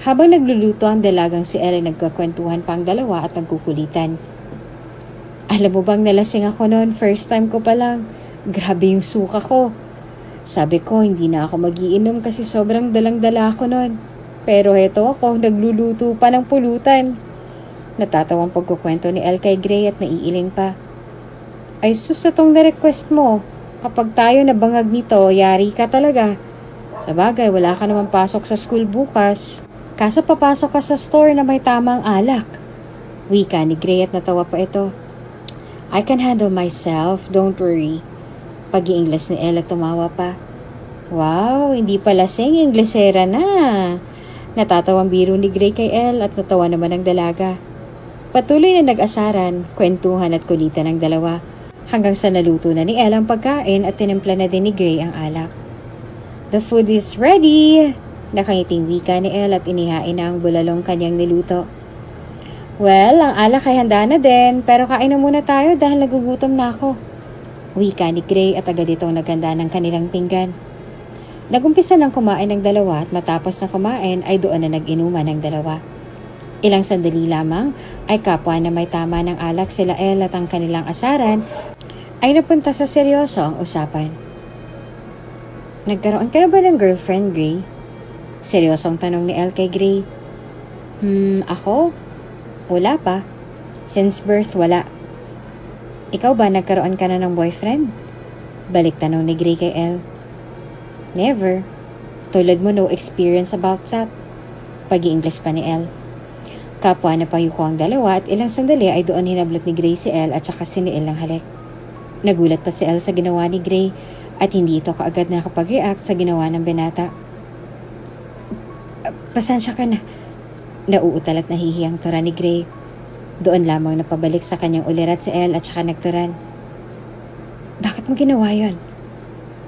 A: Habang nagluluto ang dalagang si El ay nagkakwentuhan pa ang dalawa at nagkukulitan. Alam mo bang nalasing ako noon? First time ko pa lang. Grabe yung suka ko. Sabi ko hindi na ako magiinom kasi sobrang dalang-dala ako noon. Pero heto ako, nagluluto pa ng pulutan. Natatawang pagkukwento ni El kay Gray at naiiling pa. Ay sus, itong na-request mo. Kapag tayo nabangag nito, yari ka talaga. Sa bagay, wala ka naman pasok sa school bukas. Kaso papasok ka sa store na may tamang alak. Wika ni Gray at natawa pa ito. I can handle myself, don't worry. Pag-iingles ni El at tumawa pa. Wow, hindi pala sing Inglesera na. Natatawang biro ni Gray kay El at natawa naman ang dalaga. Patuloy na nag-asaran, kwentuhan at kulitan ng dalawa. Hanggang sa naluto na ni Elle ang pagkain at tinimpla na din ni Gray ang alak. The food is ready! Nakangiting wika ni Elle at inihain na ang bulalong kanyang niluto. Well, ang alak ay handa na din, pero kain na muna tayo dahil nagugutom na ako. Wika ni Gray at agad itong naganda ng kanilang pinggan. Nagumpisa ng kumain ng dalawa at matapos na kumain ay doon na nag-inuman ng dalawa. Ilang sandali lamang ay kapwa na may tama ng alak sila Elle at ang kanilang asaran ay napunta sa seryoso ang usapan. Nagkaroon ka na ba ng girlfriend, Gray? Seryosong tanong ni Elle kay Gray. Ako? Wala pa. Since birth, wala. Ikaw ba nagkaroon ka na ng boyfriend? Balik tanong ni Gray kay Elle. Never. Tulad mo, no experience about that. Pag-i-English pa ni Elle. Kapwa na payuko ang dalawa at ilang sandali ay doon hinablot ni Gray si Elle at saka si Elle ng halik. Nagulat pa si Elle sa ginawa ni Gray at hindi ito kaagad nakapag-react sa ginawa ng binata. Pasensya ka na. Nauutal at nahihiyang tura ni Gray. Doon lamang napabalik sa kanyang ulirat si Elle at saka nagturan. Bakit mo ginawa yon?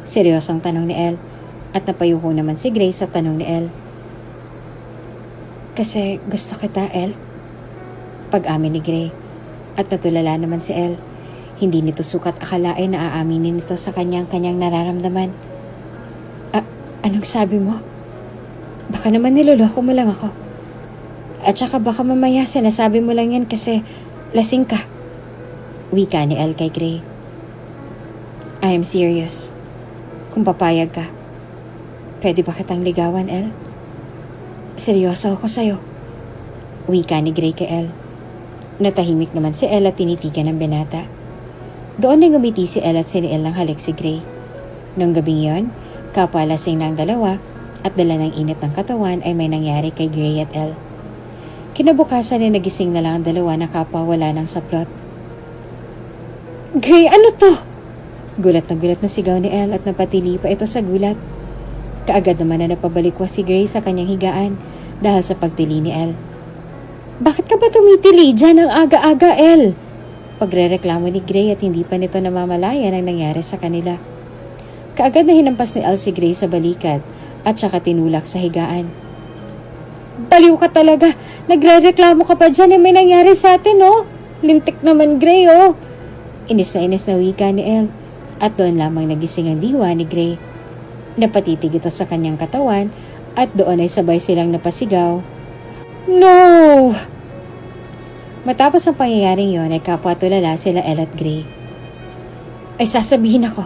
A: Seryosong tanong ni Elle at napayuko naman si Gray sa tanong ni Elle. Kasi gusto kita, Elle. Pag-amin ni Gray at natulala naman si Elle. Hindi nito sukat akalain na aaminin nito sa kanyang nararamdaman. Anong sabi mo? Baka naman niloloko mo lang ako. At saka baka mamaya sinasabi mo lang yan kasi lasing ka. Wika ni Elle kay Gray. I am serious. Kung papayag ka, pwede ba kitang ligawan, Elle? Seryoso ako sa'yo. Wika ni Gray kay Elle. Natahimik naman si Elle at tinitigan ng binata. Doon ay ngumiti si Elle at siniel ng halik si Gray. Nung gabing yon, kapwa lasing na ang dalawa at dala ng init ng katawan ay may nangyari kay Gray at Elle. Kinabukasan ay nagising na lang ang dalawa na kapwa wala ng saplot. Gray, ano to? Gulat na sigaw ni Elle at napatili pa ito sa gulat. Kaagad naman na napabalikwas si Gray sa kanyang higaan dahil sa pagtili ni Elle. Bakit ka ba tumitili dyan ang aga-aga, Elle? Pagrereklamo ni Gray at hindi pa nito namamalayan ang nangyari sa kanila. Kaagad na hinampas ni Elle si Gray sa balikat at saka tinulak sa higaan. Baliw ka talaga! Nagre-reklamo ka pa dyan may nangyari sa atin, oh! Lintik naman, Gray, oh! Inis na wika ni Elle at doon lamang nagising ang diwa ni Gray. Napatitig ito sa kanyang katawan at doon ay sabay silang napasigaw. No! Matapos ang pangyayaring yon ay kapwa tulala sila Elle at Gray. Ay sasabihin ako.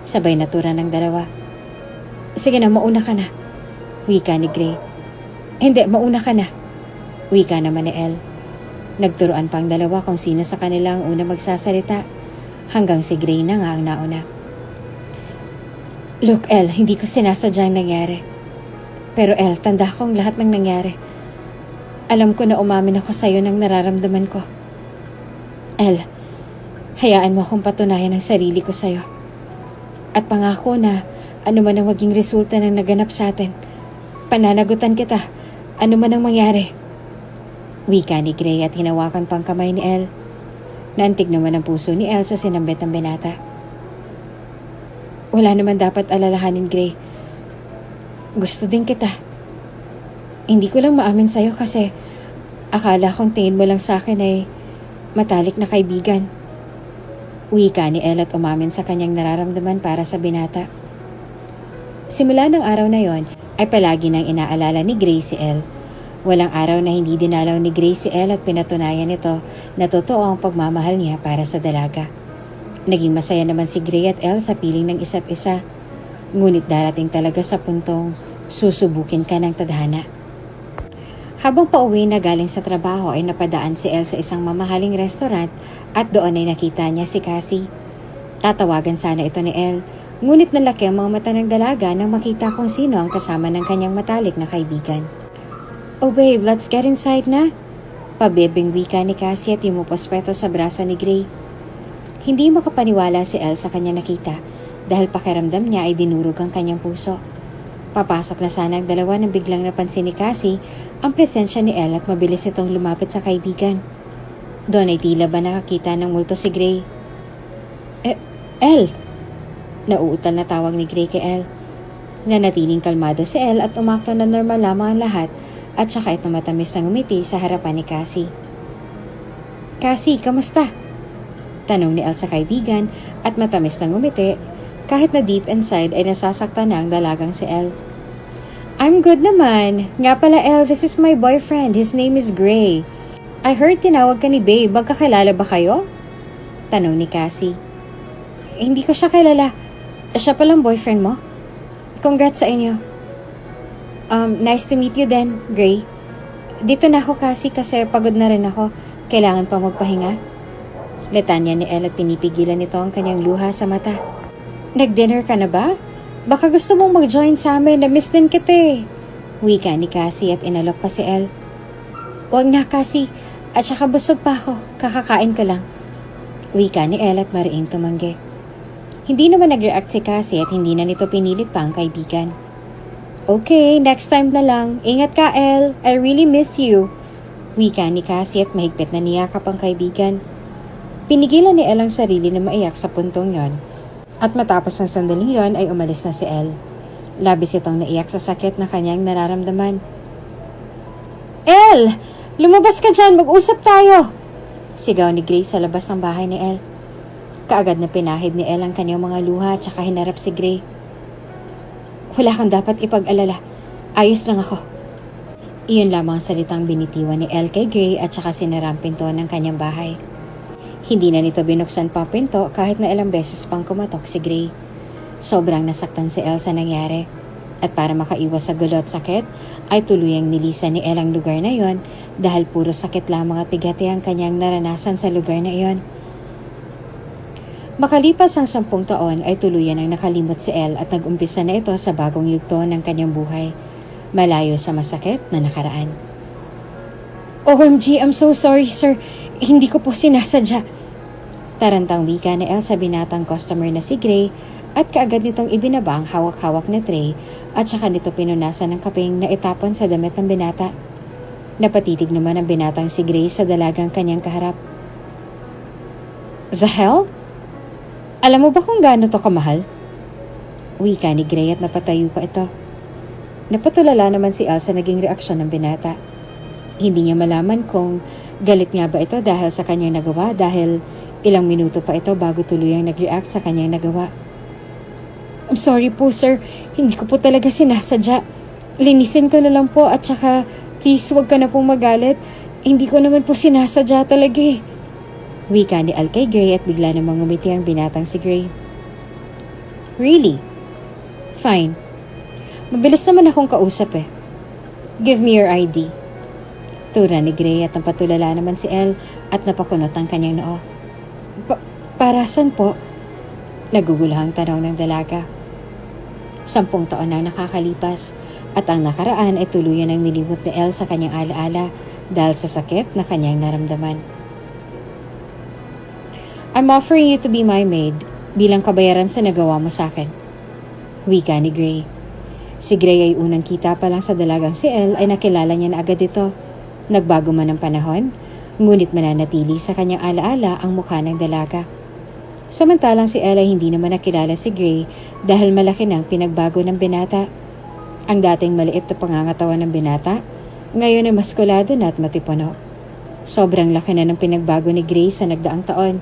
A: Sabay natura ng dalawa. Sige na, mauna ka na. Wika ni Gray. Hindi, mauna ka na. Wika naman ni Elle. Nagturuan pa ang dalawa kung sino sa kanila ang una magsasalita hanggang si Gray na nga ang nauna. Look, Elle, hindi ko sinasadyang nangyari. Pero Elle, tanda ko ang lahat ng nangyari. Alam ko na umamin ako sa'yo ng nararamdaman ko. Elle, hayaan mo akong patunayan ang sarili ko sa'yo. At pangako na ano man ang maging resulta ng naganap sa atin, pananagutan kita, ano man ang mangyari. Wika ni Gray at hinawakan pang kamay ni Elle. Naantig naman ang puso ni Elle sa sinambit ng binata. Wala naman dapat alalahanin, Gray. Gusto din kita. Hindi ko lang maamin sa'yo kasi akala kong tingin mo lang sa akin ay matalik na kaibigan. Wika ni Elle at umamin sa kanyang nararamdaman para sa binata. Simula ng araw na yon ay palagi nang inaalala ni Gray si Elle. Walang araw na hindi dinalaw ni Gray si Elle at pinatunayan nito na totoo ang pagmamahal niya para sa dalaga. Naging masaya naman si Gray at Elle sa piling ng isa't isa. Ngunit darating talaga sa puntong susubukin ka ng tadhana. Habang pauwi na galing sa trabaho ay napadaan si Elle sa isang mamahaling restaurant at doon ay nakita niya si Cassie. Tatawagan sana ito ni Elle, ngunit nalaki ang mga mata ng dalaga nang makita kung sino ang kasama ng kanyang matalik na kaibigan. Oh babe, let's get inside na. Pabibing wika ni Cassie at yumupos pa ito sa braso ni Gray. Hindi makapaniwala si Elle sa kanya nakita dahil pakiramdam niya ay dinurog ang kanyang puso. Papasok na sana ang dalawa nang biglang napansin ni Cassie ang presensya ni Elle at mabilis itong lumapit sa kaibigan. Doon ay tila ba nakakita ng multo si Gray. El! Nauutal na tawag ni Gray kay El. Nanatiling kalmado si El at umakto na normal lamang ang lahat at saka ito matamis na ngumiti sa harapan ni Cassie. Cassie, kamusta? Tanong ni El sa kaibigan at matamis na ngumiti kahit na deep inside ay nasasaktan na ang dalagang si El. I'm good naman. Nga pala El, this is my boyfriend. His name is Gray. I heard tinawag ka ni Babe. Magkakilala ba kayo? Tanong ni Cassie. Hindi ko siya kilala. Siya palang boyfriend mo? Congrats sa inyo. Nice to meet you then, Gray. Dito na ako kasi pagod na rin ako. Kailangan pa magpahinga. Letanya ni El at pinipigilan nito ang kanyang luha sa mata. Nag-dinner ka na ba? Baka gusto mong mag-join sa amin. Na-miss din kita eh. Wika ni Cassie at inalok pa si El. Huwag na Cassie. At saka busog pa ako. Kakakain ka lang. Wika ni El at mariing tumanggi. Hindi naman nag-react si Cassie at hindi na nito pinilit pa ang kaibigan. Okay, next time na lang. Ingat ka, El. I really miss you. Wika ni Cassie at mahigpit na niyakap ang kaibigan. Pinigilan ni El ang sarili na maiyak sa puntong yon. At matapos ng sandaling yon ay umalis na si El. Labis itong naiyak sa sakit na kanyang nararamdaman. El! Lumabas ka dyan! Mag-usap tayo! Sigaw ni Gray sa labas ng bahay ni El. Kaagad na pinahid ni El ang kanyang mga luha at saka hinarap si Gray. Wala kang dapat ipag-alala. Ayos lang ako. Iyon lamang ang salitang binitiwan ni El kay Gray at saka sinara ang pinto ng kanyang bahay. Hindi na nito binuksan pa ang pinto kahit na ilang beses pang kumatok si Gray. Sobrang nasaktan si El sa nangyari. At para makaiwas sa gulo at sakit, ay tuluyang nilisan ni El ang lugar na iyon dahil puro sakit lamang at bigati ang kanyang naranasan sa lugar na iyon. Makalipas ang 10 taon ay tuluyan ang nakalimot si El at nag-umpisa na ito sa bagong yugto ng kanyang buhay, malayo sa masakit na nakaraan. OMG, I'm so sorry sir, hindi ko po sinasadya. Tarantang wika ni El sa binatang customer na si Gray at kaagad nitong ibinaba ang hawak-hawak na tray at saka nito pinunasan ng kapeng na itapon sa damit ng binata. Napatitig naman ang binatang si Gray sa dalagang kanyang kaharap. The hell? Alam mo ba kung gaano to kamahal? Wika ni Gray at napatayo pa ito. Napatulala naman si El sa naging reaksyon ng binata. Hindi niya malaman kung galit nga ba ito dahil sa kanyang nagawa dahil ilang minuto pa ito bago tuluyang nag-react sa kanyang nagawa. I'm sorry po sir, hindi ko po talaga sinasadya. Linisin ko na lang po at saka please wag ka na pong magalit. Hindi ko naman po sinasadya talaga eh. Wika ni Al kay Gray at bigla namang ngumiti ang binatang si Gray. Really? Fine. Mabilis naman akong kausap eh. Give me your ID. Tura ni Gray at napatulala naman si El at napakunot ang kanyang noo. Para saan po? Nagugulahang tanong ng dalaga. 10 taon na nakakalipas at ang nakaraan ay tuluyan ang nilimot ni El sa kanyang alaala dahil sa sakit na kanyang naramdaman. I'm offering you to be my maid bilang kabayaran sa nagawa mo sa akin. Wika ni Gray. Si Gray ay unang kita pa lang sa dalagang si El ay nakilala niya na agad ito. Nagbago man ang panahon, ngunit mananatili sa kanyang alaala ang mukha ng dalaga. Samantalang si El ay hindi naman nakilala si Gray dahil malaki ng pinagbago ng binata. Ang dating maliit na pangangatawan ng binata, ngayon ay maskulado na at matipuno. Sobrang laki na ng pinagbago ni Gray sa nagdaang taon.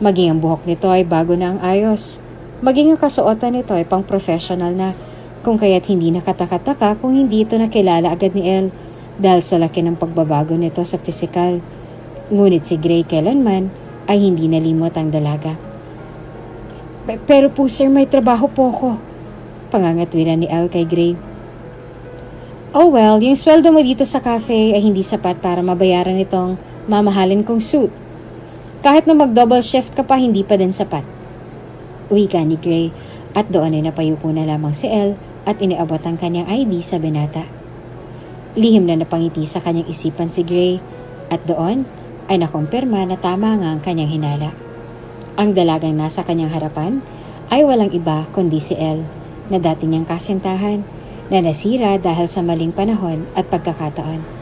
A: Maging ang buhok nito ay bago na ang ayos. Maging ang kasuotan nito ay pang professional na, kung kaya't hindi nakataka-taka kung hindi ito nakilala agad ni El dahil sa laki ng pagbabago nito sa pisikal. Ngunit si Gray kailanman ay hindi nalimot ang dalaga. Pero po sir, may trabaho po ako. Pangangatwiran ni El kay Gray. Oh well, yung sweldo mo dito sa cafe ay hindi sapat para mabayaran itong mamahalin kong suit. Kahit na mag-double shift ka pa, hindi pa din sapat. Wika ni Gray at doon ay napayuko na lamang si El at iniabot ang kanyang ID sa binata. Lihim na napangiti sa kanyang isipan si Gray at doon ay nakumpirma na tama nga ang kanyang hinala. Ang dalagang nasa kanyang harapan ay walang iba kundi si El na dati niyang kasintahan na nasira dahil sa maling panahon at pagkakataon.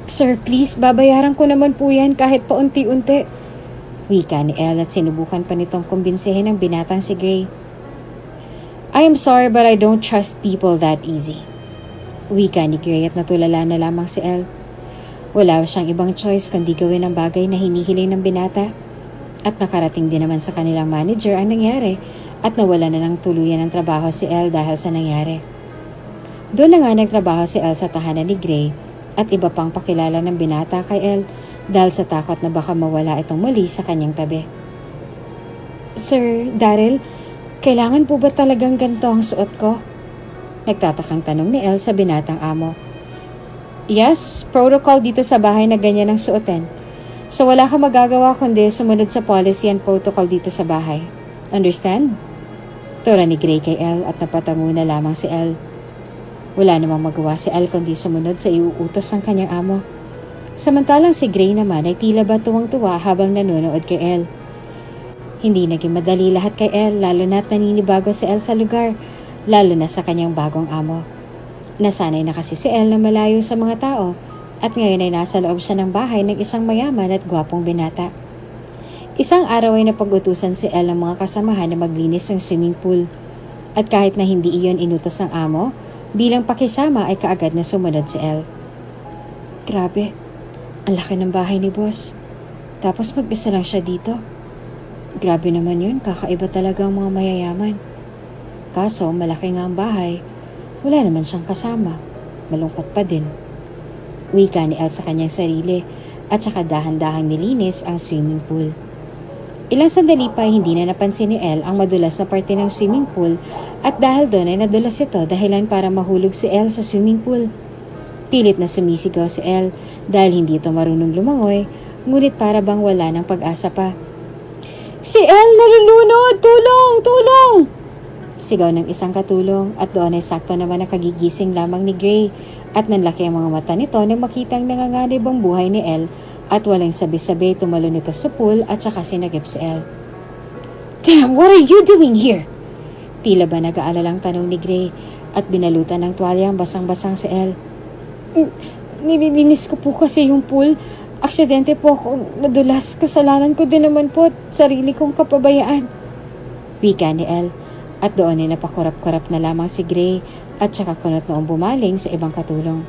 A: Sir, please, babayaran ko naman po yan kahit paunti-unti. Wika ni Elle at sinubukan pa nitong kumbinsihin ng binatang si Gray. I am sorry but I don't trust people that easy. Wika ni Gray at natulala na lamang si Elle. Wala siyang ibang choice kundi gawin ang bagay na hinihiling ng binata. At nakarating din naman sa kanilang manager ang nangyari at nawala na ng tuluyan ng trabaho si Elle dahil sa nangyari. Doon na nga nagtrabaho si Elle sa tahanan ni Gray at iba pang pakilala ng binata kay Elle dahil sa takot na baka mawala itong muli sa kanyang tabi. Sir Daryl, kailangan po ba talagang ganito ang suot ko? Nagtatakang tanong ni Elle sa binatang amo. Yes, protocol dito sa bahay na ganyan ang suotin. So wala kang magagawa kundi sumunod sa policy and protocol dito sa bahay. Understand? Tura ni Gray kay Elle at napatango na lamang si Elle. Wala namang magawa si Elle kundi sumunod sa iuutos ng kanyang amo. Samantalang si Gray naman ay tila ba tuwang-tuwa habang nanonood kay Elle. Hindi naging madali lahat kay Elle lalo na't naninibago si Elle sa lugar, lalo na sa kanyang bagong amo. Nasanay na kasi si Elle na malayo sa mga tao at ngayon ay nasa loob siya ng bahay ng isang mayaman at gwapong binata. Isang araw ay napag-utusan si Elle ng mga kasamahan na maglinis ng swimming pool at kahit na hindi iyon inutos ng amo, bilang pakisama ay kaagad na sumunod si Elle. Grabe, ang laki ng bahay ni boss. Tapos mag-isa lang siya dito. Grabe naman yun, kakaiba talaga ang mga mayayaman. Kaso malaki nga ang bahay. Wala naman siyang kasama. Malungkot pa din. Wika ni Elle sa kanyang sarili at saka dahan-dahang nilinis ang swimming pool. Ilang sandali pa hindi na napansin ni Elle ang madulas na parte ng swimming pool at dahil doon ay nadulas ito dahilan para mahulog si Elle sa swimming pool. Pilit na sumisigaw si Elle dahil hindi ito marunong lumangoy, ngunit para bang wala ng pag-asa pa. Si Elle nalulunod! Tulong! Tulong! Sigaw ng isang katulong at doon ay sakto naman nakagigising lamang ni Gray at nanlaki ang mga mata nito nang makitang nanganganib ang buhay ni Elle at walang sabi-sabi tumalon nito sa pool at saka sinagip si Elle. Damn, what are you doing here? Tila ba nag-aalalang tanong ni Gray at binalutan ng tuwalya ang basang-basang si Elle. Nililinis ko po kasi yung pool. Aksidente po ako nadulas. Kasalanan ko din naman po at sarili kong kapabayaan. Wika ni Elle. At doon ay napakurap-kurap na lamang si Gray at saka kunot noong bumaling sa ibang katulong.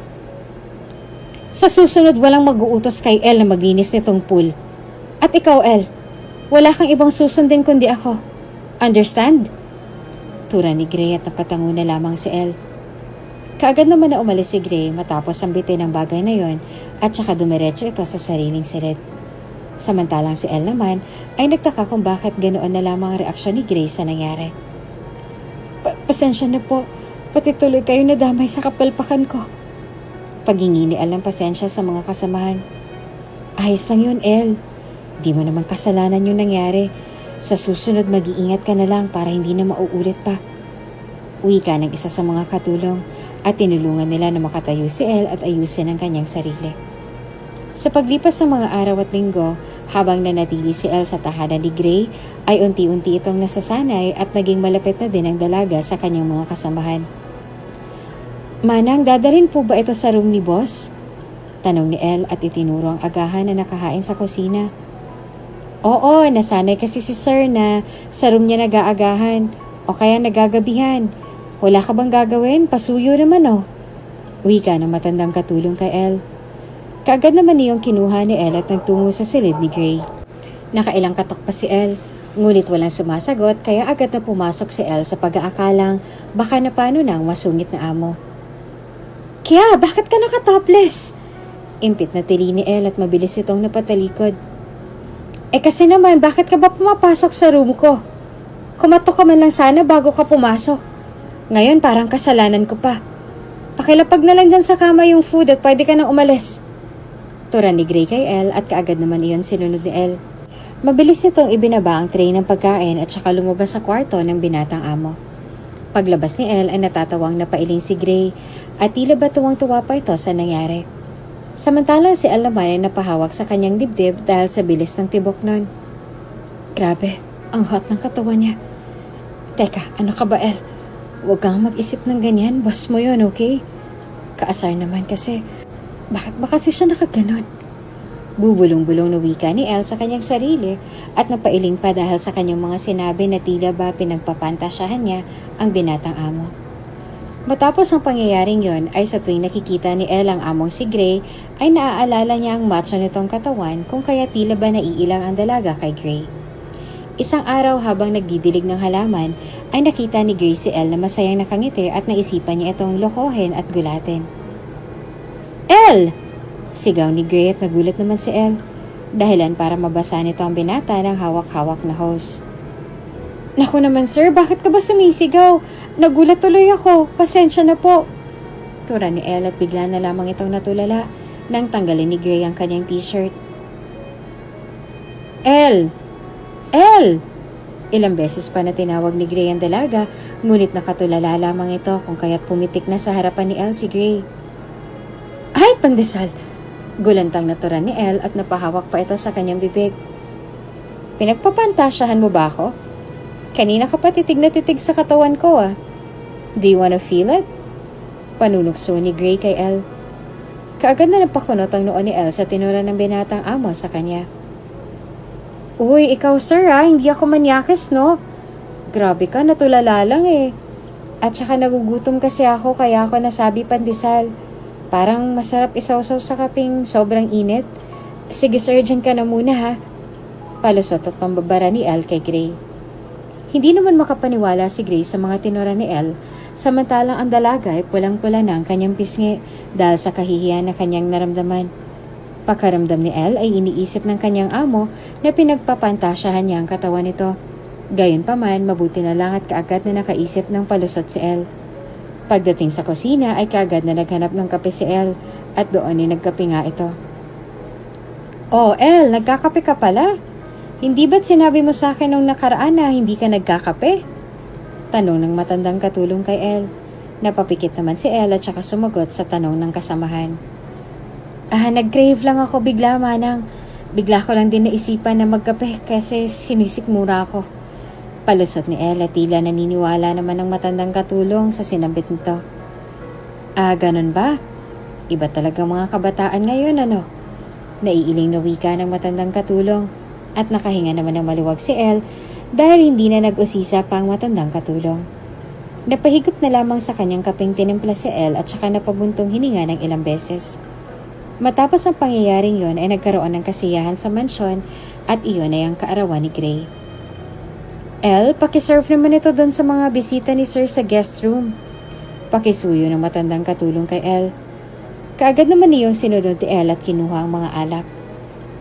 A: Sa susunod walang mag-uutos kay Elle na maglinis nitong pool. At ikaw Elle, wala kang ibang susundin kundi ako. Understand? Tura ni Gray at napatango na lamang si Elle. Kaagad naman na umalis si Gray matapos ambitin ang bagay na yon at saka dumiretso ito sa sariling silid. Samantalang si Elle naman ay nagtaka kung bakit ganoon na lamang ang reaksyon ni Gray sa nangyari. Pasensya na po. Pati tuloy kayo nadamay sa kapalpakan ko. Paghingi ni Elle ng pasensya sa mga kasamahan. Ayos lang yun, Elle. Di mo naman kasalanan yung nangyari. Sa susunod mag-iingat ka na lang para hindi na mauulit pa. Wika ng isa sa mga katulong at tinulungan nila na makatayo si Elle at ayusin ang kanyang sarili. Sa paglipas ng mga araw at linggo, habang nanatili si Elle sa tahanan ni Gray, ay unti-unti itong nasasanay at naging malapit na din ang dalaga sa kanyang mga kasamahan. Manang, dadalhin po ba ito sa room ni boss? Tanong ni Elle at itinuro ang agahan na nakahain sa kusina. Oo, nasanay kasi si sir na sa room niya nag-aagahan o kaya nagagabihan. Wala ka bang gagawin? Pasuyo naman oh. Wika ng matandang katulong kay Elle. Kaagad naman niyong kinuha ni Elle at nagtungo sa silid ni Gray. Nakailang katok pa si Elle, ngunit walang sumasagot kaya agad na pumasok si Elle sa pag-aakalang baka na paano nang masungit na amo. Kaya, bakit ka nakatopless? Impit na tili ni Elle at mabilis itong napatalikod. Kasi naman, bakit ka ba pumapasok sa room ko? Kumatok ka man lang sana bago ka pumasok. Ngayon parang kasalanan ko pa. Pakilapag na lang dyan sa kama yung food at pwede ka nang umalis. Tura ni Gray kay Elle at kaagad naman iyon sinunod ni Elle. Mabilis itong ibinaba ang tray ng pagkain at saka lumabas sa kwarto ng binatang amo. Paglabas ni Elle ay natatawang napailing si Gray at tila ba tuwang-tuwa pa ito sa nangyari. Samantalang si Elle naman ay napahawak sa kanyang dibdib dahil sa bilis ng tibok nun. Grabe, ang hot ng katawan niya. Teka, ano ka ba Elle? Huwag kang mag-isip ng ganyan, boss mo yun, okay? Kaasar naman kasi, bakit ba kasi siya nakaganon? Bubulong-bulong na wika ni Elle sa kanyang sarili at napailing pa dahil sa kanyang mga sinabi na tila ba pinagpapantasyahan niya ang binatang amo. Matapos ang pangyayaring yon ay sa tuwing nakikita ni Elle ang among si Gray ay naaalala niya ang macho nitong katawan kung kaya tila ba naiilang ang dalaga kay Gray. Isang araw habang nagdidilig ng halaman ay nakita ni Gray si Elle na masayang nakangiti at naisipan niya itong lokohin at gulatin. Elle! Sigaw ni Gray at nagulat naman si Elle. Dahilan para mabasa nito ang binata ng hawak-hawak na hose. Naku naman sir, bakit ka ba sumisigaw? Nagulat tuloy ako. Pasensya na po. Tura ni Elle at bigla na lamang itong natulala nang tanggalin ni Gray ang kanyang t-shirt. Elle! Elle! Ilang beses pa na tinawag ni Gray ang dalaga, ngunit nakatulala lamang ito kung kaya't pumitik na sa harapan ni Elle si Gray. Ay, pandesal! Gulantang natura ni Elle at napahawak pa ito sa kanyang bibig. Pinagpapantasyahan mo ba ako? Kanina ka pa titig na titig sa katawan ko Do you wanna feel it? Panunukso ni Gray kay Elle. Kaagad na napakunot ang noon ni Elle sa tinura ng binatang amo sa kanya. Uy, ikaw sir hindi ako manyakis no? Grabe ka, natulala lang At saka nagugutom kasi ako kaya ako nasabi pandesal. Parang masarap isawsaw sa kaping sobrang init. Sige sir, dyan ka na muna ha. Palusot at pambabara ni Elle kay Gray. Hindi naman makapaniwala si Gray sa mga tinura ni Elle, samantalang ang dalaga ay pulang-pula na ang kanyang pisngi dahil sa kahihiyan na kanyang naramdaman. Pakaramdam ni Elle ay iniisip ng kanyang amo na pinagpapantasyahan niya ang katawan nito. Gayunpaman, mabuti na lang at kaagad na nakaisip ng palusot si Elle. Pagdating sa kusina ay kaagad na naghanap ng kape si Elle at doon ay nagkape nga ito. Oh, Elle, nagkakape ka pala? Hindi ba't sinabi mo sa akin nung nakaraan na hindi ka nagkakape? Tanong ng matandang katulong kay Elle. Napapikit naman si Elle at saka sumagot sa tanong ng kasamahan. Nag-crave lang ako bigla, manang. Bigla ko lang din naisipan na magkape kasi sinisikmura ako. Palusot ni Elle at tila naniniwala naman ng matandang katulong sa sinambit nito. Ganun ba? Iba talaga mga kabataan ngayon, ano? Naiiling na wika ng matandang katulong at nakahinga naman ng maluwag si Elle dahil hindi na nag-usisa pa ang matandang katulong. Napahigop na lamang sa kanyang kapeng tinimpla si Elle at saka napabuntong hininga ng ilang beses. Matapos ang pangyayaring yon ay nagkaroon ng kasiyahan sa mansyon at iyon ay ang kaarawan ni Gray. Elle, pakiserve naman ito doon sa mga bisita ni Sir sa guest room. Pakisuyo ng matandang katulong kay Elle. Kaagad naman niyong sinunod ni Elle at kinuha ang mga alak.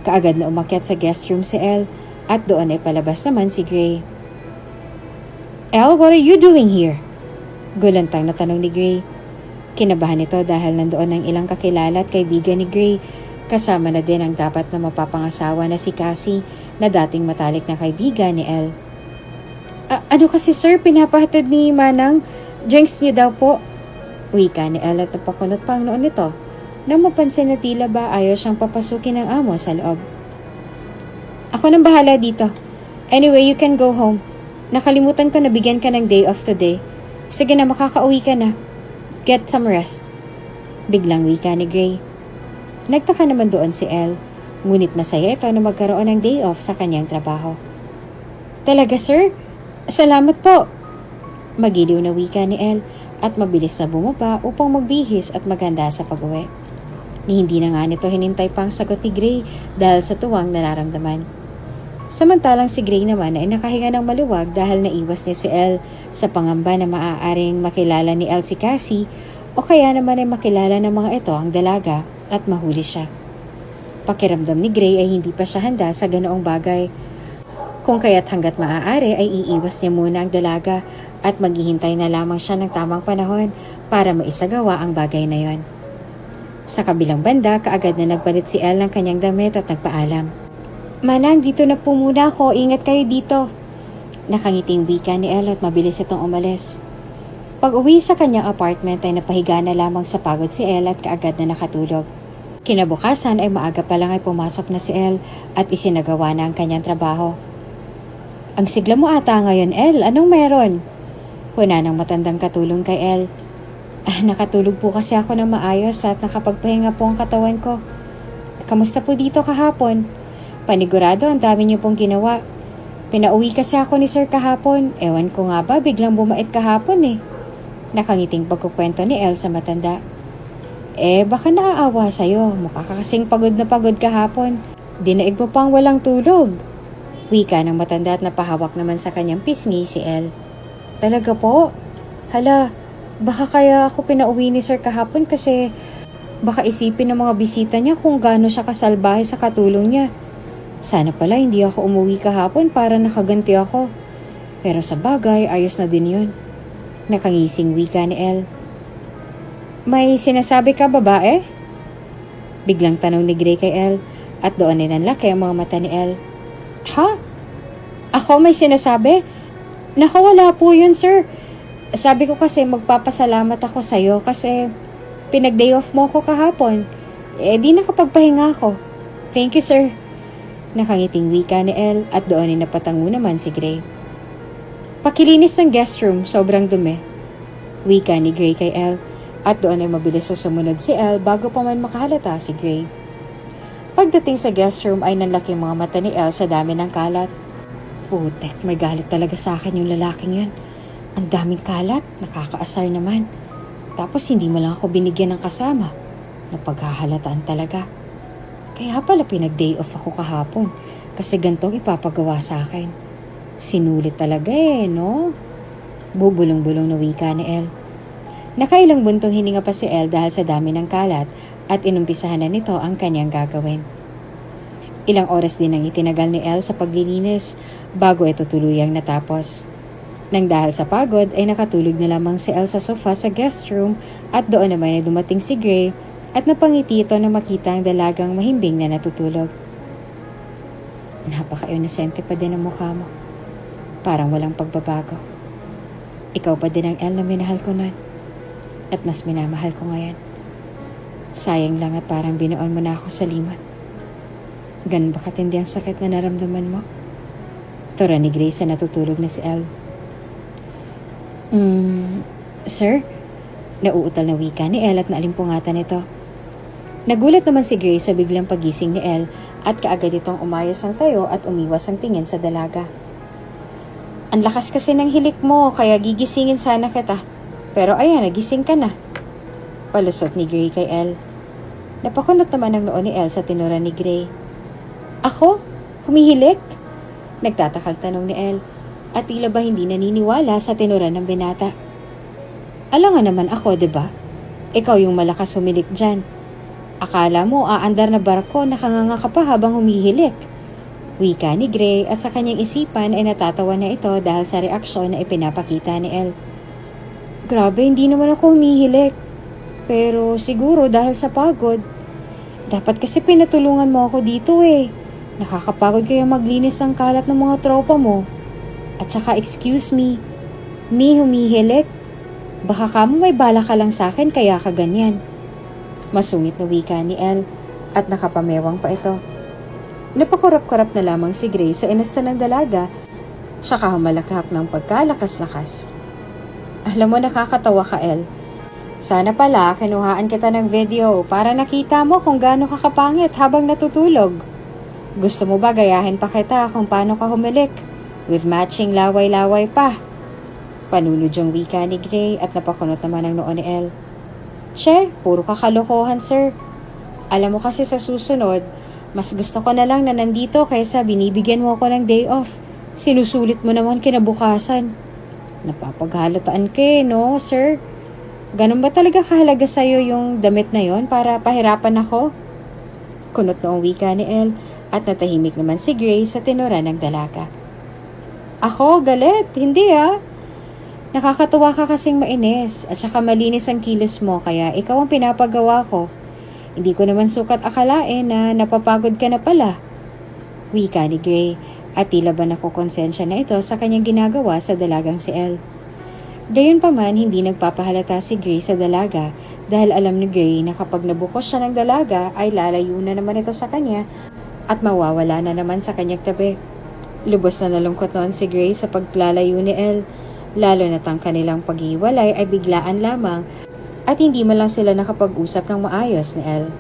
A: Kaagad na umakyat sa guest room si Elle at doon ay palabas naman si Gray. Elle, what are you doing here? Gulantang na tanong ni Gray. Kinabahan ito dahil nandoon ang ilang kakilala at kaibigan ni Gray. Kasama na din ang dapat na mapapangasawa na si Cassie na dating matalik na kaibigan ni Elle. Ano kasi sir, pinapahatid ni Manang? Drinks niyo daw po. Wika ni Elle at napakunot pa ang noon nito nang mapansin na tila ba ayaw siyang papasukin ng amo sa loob. Ako nang bahala dito. Anyway, you can go home. Nakalimutan ko na bigyan ka ng day off today. Sige na, makakauwi ka na. Get some rest. Biglang wika ni Gray. Nagtaka naman doon si Elle, ngunit masaya ito na magkaroon ng day off sa kanyang trabaho. Talaga sir? Salamat po. Magiliw na wika ni Elle at mabilis na bumaba upang magbihis at maganda sa pag-uwi. Hindi na nga nito hinintay pang sagot ni Gray dahil sa tuwang nararamdaman. Samantalang si Gray naman ay nakahinga ng maluwag dahil naiwas niya si Elle sa pangamba na maaaring makilala ni Elle si Cassie o kaya naman ay makilala ng mga ito ang dalaga at mahuli siya. Pakiramdam ni Gray ay hindi pa siya handa sa ganoong bagay. Kung kaya't hanggat maaari ay iiwas niya muna ang dalaga at maghihintay na lamang siya ng tamang panahon para maisagawa ang bagay na yon. Sa kabilang banda, kaagad na nagpalit si Elle ng kanyang damit at nagpaalam. Manang, dito na po muna ako. Ingat kayo dito. Nakangiting wika ni Elle at mabilis itong umalis. Pag uwi sa kanyang apartment ay napahiga na lamang sa pagod si Elle at kaagad na nakatulog. Kinabukasan ay maaga pa lang ay pumasok na si Elle at isinagawa na ang kanyang trabaho. Ang sigla mo ata ngayon, Elle. Anong meron? Huna ng matandang katulong kay Elle. Nakatulog po kasi ako ng maayos at nakapagpahinga po ang katawan ko. Kamusta po dito kahapon? Panigurado ang dami niyo pong ginawa. Pinauwi kasi ako ni Sir kahapon. Ewan ko nga ba, biglang bumait kahapon eh. Nakangiting pagkukwento ni El sa matanda. Baka naaawa sa'yo. Mukha ka kasing pagod na pagod kahapon. Dinaig mo pang walang tulog. Wika ng matanda at napahawak naman sa kanyang pisngi si El. Talaga po? Hala, baka kaya ako pinauwi ni Sir kahapon kasi baka isipin ng mga bisita niya kung gaano siya kasalbahe sa katulong niya. Sana pala hindi ako umuwi kahapon para nakaganti ako. Pero sa bagay, ayos na din yun. Nakangising wika ni El. May sinasabi ka, babae? Biglang tanong ni Gray kay El at doon ay nanlaki ang mga mata ni El. Ha? Ako may sinasabi? Nakawala po yun, sir. Sabi ko kasi magpapasalamat ako sa'yo kasi pinag-day off mo ko kahapon. Di nakapagpahinga ako. Thank you, sir. Nakangiting wika ni El at doon ay napatango naman si Gray. Pakilinis ng guest room, sobrang dumi. Wika ni Gray kay El at doon ay mabilis sa sumunod si El bago pa man makahalata si Gray. Pagdating sa guest room ay nanlaki mga mata ni El sa dami ng kalat. Putek, may galit talaga sa akin yung lalaking yun. Ang daming kalat, nakakaasar naman. Tapos hindi mo lang ako binigyan ng kasama. Napaghahalataan talaga. Kaya pala pinag-day off ako kahapon kasi gantong ipapagawa sa akin. Sinulit talaga no? Bubulong-bulong na wika ni El. Nakailang buntong hininga pa si El dahil sa dami ng kalat at inumpisahan na nito ang kanyang gagawin. Ilang oras din ang itinagal ni El sa paglilinis bago ito tuluyang natapos. Nang dahil sa pagod ay nakatulog na lamang si El sa sofa sa guest room at doon naman ay dumating si Gray at napangiti ito na makita ang dalagang mahimbing na natutulog. Napaka-inosente pa din ang mukha mo. Parang walang pagbabago. Ikaw pa din ang El na minahal ko nun. At mas minamahal ko ngayon. Sayang lang at parang binoon mo na ako sa limat. Ganun ba katindi ang sakit na naramdaman mo? Tura ni Grace na natutulog na si El. Sir? Nauutal na wika ni El at naalimpungatan ito. Nagulat naman si Grace sa biglang pagising ni El at kaagad itong umayos ang tayo at umiwas ang tingin sa dalaga. Ang lakas kasi ng hilik mo kaya gigisingin sana kita. Pero ayan, nagising ka na. Palusot ni Gray kay El. Napakunot naman ang noo ni El sa tinura ni Gray. Ako? Humihilik? Nagtatakag tanong ni El at tila ba hindi naniniwala sa tinura ng binata. Alangan naman ako, diba? Ikaw yung malakas humilik dyan. Akala mo aandar na barko nakanganga ka pa habang humihilik. Wika ni Gray at sa kanyang isipan ay natatawa na ito dahil sa reaksyon na ipinapakita ni El. Grabe, hindi naman ako humihilik. Pero siguro dahil sa pagod. Dapat kasi pinatulungan mo ako dito eh. Nakakapagod kaya maglinis ang kalat ng mga tropa mo. At saka excuse me, humihilik. Baka kamo may bala ka lang sa akin kaya ka ganyan. Masungit na wika ni El at nakapamewang pa ito. Napakurap-kurap na lamang si Grace sa inasta ng dalaga saka humalakhak ng pagkalakas-lakas. Alam mo, nakakatawa ka, El. Sana pala kinuhaan kita ng video para nakita mo kung gaano ka kapangit habang natutulog. Gusto mo ba gayahin pa kita kung paano ka humilik with matching laway-laway pa? Panulod yung wika ni Gray at napakunot naman ang noo ni El. Che, puro kakalokohan, sir. Alam mo kasi sa susunod, mas gusto ko na lang na nandito kaysa binibigyan mo ako ng day off. Sinusulit mo naman kinabukasan. Napapaghalataan ka no, sir? Ganun ba talaga kahalaga sa'yo yung damit na yon para pahirapan ako? Kunot noong wika ni El at natahimik naman si Grace sa tinura ng dalaga. Ako, galit? Hindi Nakakatuwa ka kasing mainis at saka malinis ang kilos mo kaya ikaw ang pinapagawa ko. Hindi ko naman sukat akalain na napapagod ka na pala. Wika ni Gray at tila ba nakukonsensya na ito sa kanyang ginagawa sa dalagang si El. Gayunpaman hindi nagpapahalata si Gray sa dalaga dahil alam ni Gray na kapag nabukos siya ng dalaga ay lalayo na naman ito sa kanya at mawawala na naman sa kanyang tabi. Lubos na nalungkot noon si Gray sa paglalayo ni El. Lalo na tang kanilang paghiwalay ay biglaan lamang at hindi man lang sila nakapag-usap ng maayos ni El.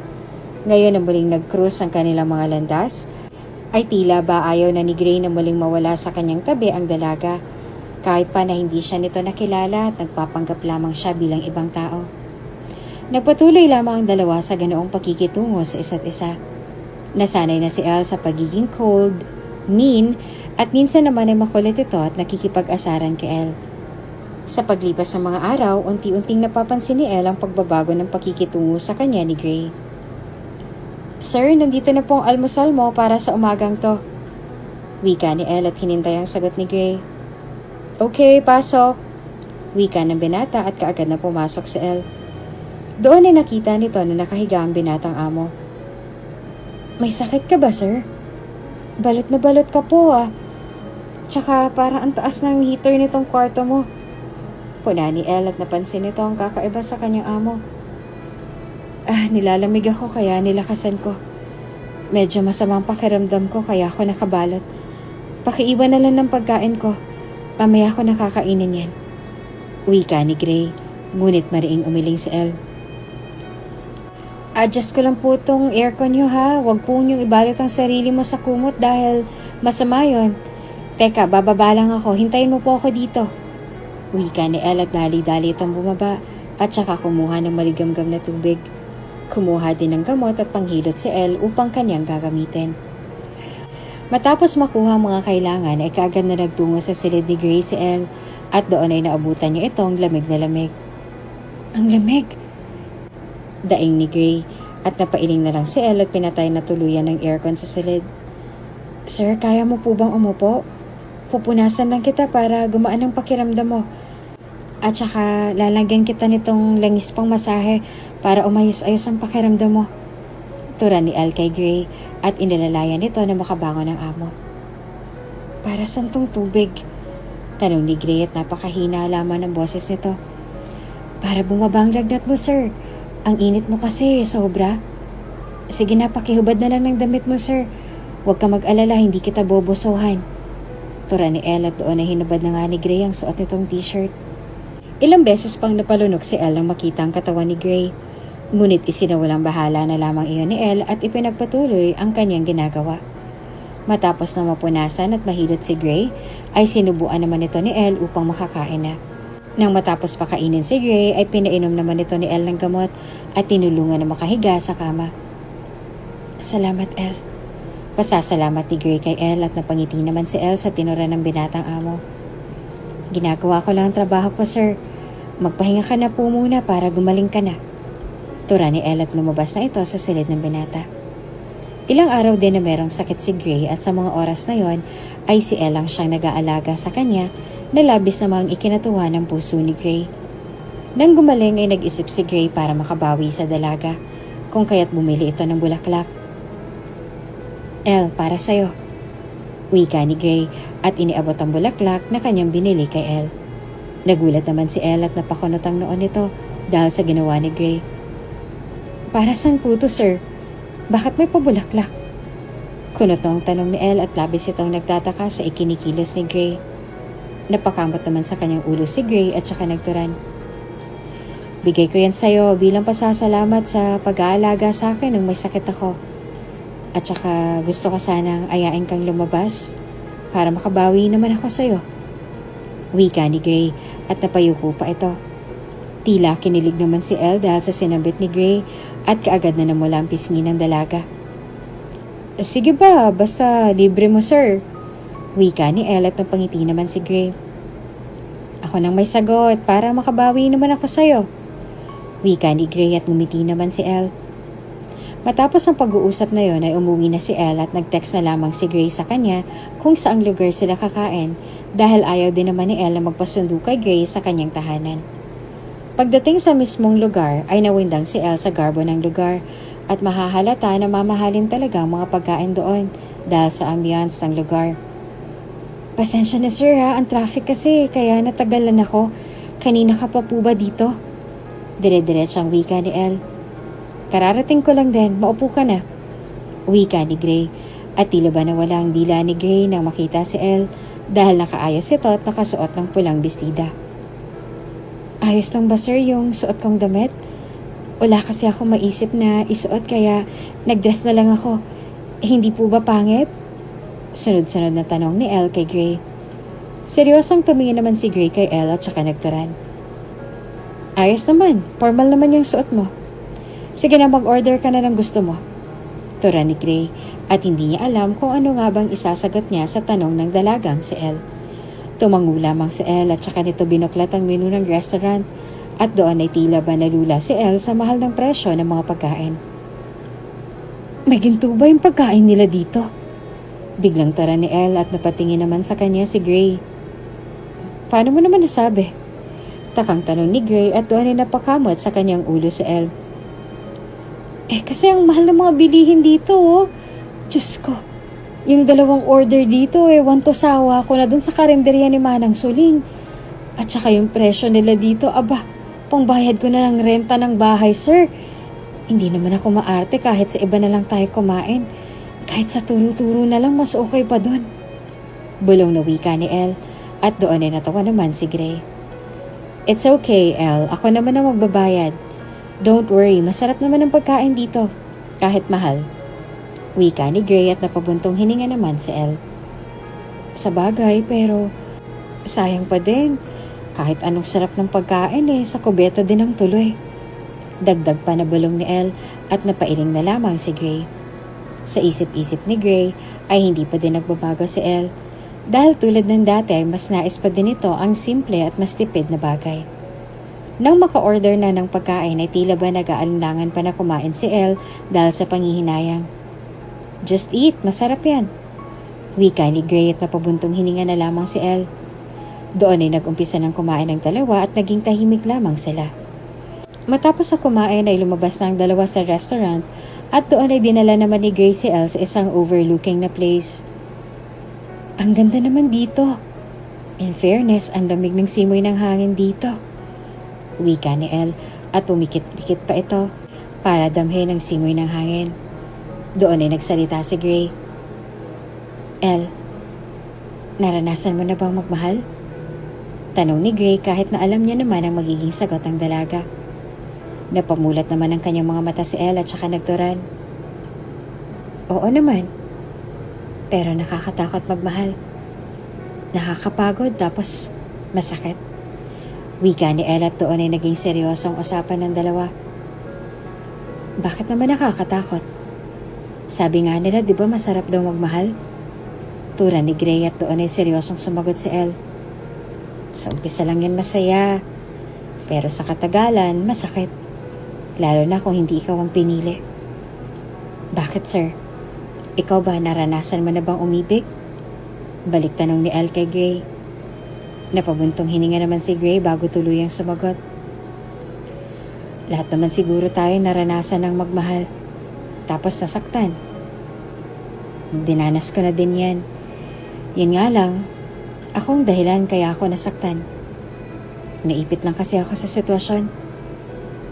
A: Ngayon na muling nag-cruise ang kanilang mga landas, ay tila ba ayaw na ni Gray na muling mawala sa kanyang tabi ang dalaga, kahit pa na hindi siya nito nakilala at nagpapanggap lamang siya bilang ibang tao. Nagpatuloy lamang ang dalawa sa ganoong pakikitungo sa isa't isa. Nasanay na si Elle sa pagiging cold, mean, at minsan naman ay makulit ito at nakikipag-asaran kay Elle. Sa paglipas ng mga araw, unti-unting napapansin ni Elle ang pagbabago ng pakikitungo sa kanya ni Gray. "Sir, nandito na po ang almusal mo para sa umagang to." Wika ni Elle at hinintay ang sagot ni Gray. "Okay, pasok." Wika ng binata at kaagad na pumasok si Elle. Doon ay nakita nito na nakahiga ang binatang amo. "May sakit ka ba, sir?" "Balot na balot ka po ah. Tsaka parang ang taas ng heater nitong kwarto mo." Puna ni Elle at napansin nito ang kakaiba sa kanyang amo. Nilalamig ako kaya nilakasan ko. Medyo masamang pakiramdam ko kaya ako nakabalot. Pakiiwan na lang ng pagkain ko. Mamaya ako nakakainin yan." Wika ni Gray, ngunit mariing umiling si Elle. "Adjust ko lang po tong aircon nyo ha. Huwag po niyong ibalot ang sarili mo sa kumot dahil masama yon. Teka, bababa lang ako. Hintayin mo po ako dito." Wika ni Elle at dali-dali itong bumaba at saka kumuha ng maligamgam na tubig. Kumuha din ng gamot at panghilot si Elle upang kanyang gagamitin. Matapos makuha ang mga kailangan ay kaagad na nagtungo sa silid ni Gray si Elle at doon ay naabutan niya itong lamig na lamig. "Ang lamig!" daing ni Gray at napailing na lang si Elle at pinatay na tuluyan ng aircon sa silid. "Sir, kaya mo po bang umupo? Pupunasan lang kita para gumaan ang pakiramdam mo. At saka lalagyan kita nitong langis pang masahe para umayos-ayos ang pakiramdam mo." Tura ni Elle kay Gray at inilalayan nito na makabangon ng amo. "Para saan tong tubig?" tanong ni Gray at napakahina lamang ng boses nito. "Para bumaba ang lagnat mo, sir. Ang init mo kasi, sobra." "Sige na, pakihubad na lang ng damit mo, sir. Huwag ka mag-alala, hindi kita bobosohan." Tura ni Elle at doon ay hinubad na nga ni Gray ang suot nitong t-shirt. Ilang beses pang napalunok si Elle nang makita ang katawan ni Gray. Ngunit isinawalang bahala na lamang iyon ni Elle at ipinagpatuloy ang kanyang ginagawa. Matapos na mapunasan at mahilot si Gray, ay sinubuan naman ito ni Elle upang makakain na. Nang matapos pakainin si Gray, ay pinainom naman ito ni Elle ng gamot at tinulungan na makahiga sa kama. "Salamat, Elle." Pasasalamat ni Gray kay Elle at napangiti naman si Elle sa tinura ng binatang amo. "Ginagawa ko lang ang trabaho ko, sir. Magpahinga ka na po muna para gumaling ka na." Tura ni Elle at lumabas na ito sa silid ng binata. Ilang araw din na merong sakit si Gray at sa mga oras na yon ay si Elle ang siyang nag-aalaga sa kanya na labis namang ikinatuwa ng puso ni Gray. Nang gumaling ay nag-isip si Gray para makabawi sa dalaga, kung kaya't bumili ito ng bulaklak. "Elle, para sa'yo." Wika ni Gray at iniabot ang bulaklak na kanyang binili kay Elle. Nagulat naman si Elle at napakunot ang noon nito dahil sa ginawa ni Gray. "Para saan po to, sir? Bakit may pabulaklak?" Kunot ang tanong ni Elle at labis itong nagtataka sa ikinikilos ni Gray. Napakamot naman sa kanyang ulo si Gray at saka nagturan. "Bigay ko yan sa'yo bilang pasasalamat sa pag-aalaga sa akin nung may sakit ako. At saka gusto ko sanang ayain kang lumabas para makabawi naman ako sa'yo." Wika ni Gray at napayuko pa ito. Tila kinilig naman si Elle dahil sa sinabit ni Gray at kaagad na namula ang pisngi ng dalaga. "Sige ba, basta libre mo, sir." Wika ni Elle at napangiti naman si Gray. "Ako nang may sagot para makabawi naman ako sa'yo." Wika ni Gray at ngumiti naman si Elle. Matapos ang pag-uusap na yon ay umuwi na si Elle at nag-text na lamang si Gray sa kanya kung saang lugar sila kakain dahil ayaw din naman ni Elle na magpasundo kay Gray sa kanyang tahanan. Pagdating sa mismong lugar ay nawindang si Elle sa garbo ng lugar at mahahalata na mamahalin talaga ang mga pagkain doon dahil sa ambiance ng lugar. "Pasensya na, sir ha, ang traffic kasi kaya natagalan ako. Kanina ka pa po ba dito?" Dire-diretsang wika ni Elle. "Kararating ko lang din, maupo ka na." Wika ni Gray at tila ba nawala ang dila ni Gray nang makita si Elle dahil nakaayos ito at nakasuot ng pulang bestida. "Ayos lang ba, sir, yung suot kong damit? Wala kasi ako maisip na isuot kaya nagdress na lang ako. Hindi po ba pangit? Sunod-sunod na tanong ni Elle kay Gray. Seryosong tumingin naman si Gray kay Elle at saka nagturan. Ayos naman, formal naman yung suot mo. Sige na, mag-order ka na ng gusto mo. Turan ni Gray at hindi niya alam kung ano nga bang isasagot niya sa tanong ng dalagang si Elle. Tumango lamang si Elle at saka nito binuklat ang menu ng restaurant at doon ay tila ba nalula si Elle sa mahal ng presyo ng mga pagkain. May ginto ba yung pagkain nila dito? Biglang tara ni Elle at napatingin naman sa kanya si Gray. Paano mo naman nasabi? Takang tanong ni Gray at doon ay napakamot sa kanyang ulo si Elle. Kasi ang mahal ng mga bilihin dito oh. Diyos ko, yung 2 order dito wanto sawa ko na dun sa karinderya ni Manang Suling. At saka yung presyo nila dito, aba, pangbayad ko na lang renta ng bahay, sir. Hindi naman ako maarte kahit sa iba na lang tayo kumain. Kahit sa turo-turo na lang, mas okay pa dun. Bulong na wika ni Elle at doon ay natawa naman si Gray. It's okay, Elle. Ako naman ang magbabayad. Don't worry, masarap naman ang pagkain dito. Kahit mahal. Wika ni Gray at napabuntong hininga naman si Elle. Sa bagay, pero sayang pa din. Kahit anong sarap ng pagkain sa kubeta din ang tuloy. Dagdag pa na bulong ni Elle at napailing na lamang si Gray. Sa isip-isip ni Gray ay hindi pa din nagbabago si Elle dahil tulad ng dati ay mas nais pa din ito ang simple at mas tipid na bagay. Nang maka-order na ng pagkain ay tila ba nag-aalinlangan pa na kumain si Elle dahil sa panghihinayang. Just eat, masarap yan. Wika ni Gray at napabuntong hininga na lamang si Elle. Doon ay nag-umpisa ng kumain ng dalawa at naging tahimik lamang sila. Matapos sa kumain ay lumabas na ang dalawa sa restaurant at doon ay dinala naman ni Gray si Elle sa isang overlooking na place. Ang ganda naman dito. In fairness, ang lamig ng simoy ng hangin dito. Wika ni Elle at pumikit-pikit pa ito para damhin ang simoy ng hangin. Doon ay nagsalita si Gray. Elle, naranasan mo na bang magmahal? Tanong ni Gray kahit na alam niya naman ang magiging sagot ng dalaga. Napamulat naman ang kanyang mga mata si Elle at saka nagturan. Oo naman. Pero nakakatakot magmahal. Nakakapagod tapos masakit. Wika ni Elle at doon ay naging seryosong usapan ng dalawa. Bakit naman nakakatakot? Sabi nga nila, di ba masarap daw magmahal? Turan ni Gray at doon ay seryosong sumagot si Elle. Sa umpisa lang yan masaya. Pero sa katagalan, masakit. Lalo na kung hindi ikaw ang pinili. Bakit, sir? Ikaw ba naranasan mo na bang umibig? Balik tanong ni Elle kay Gray. Napabuntong hininga naman si Gray bago tuluyang sumagot. Lahat naman siguro tayo naranasan ng magmahal. Tapos nasaktan. Dinanas ko na din yan. Yan nga lang, akong dahilan kaya ako nasaktan. Naipit lang kasi ako sa sitwasyon.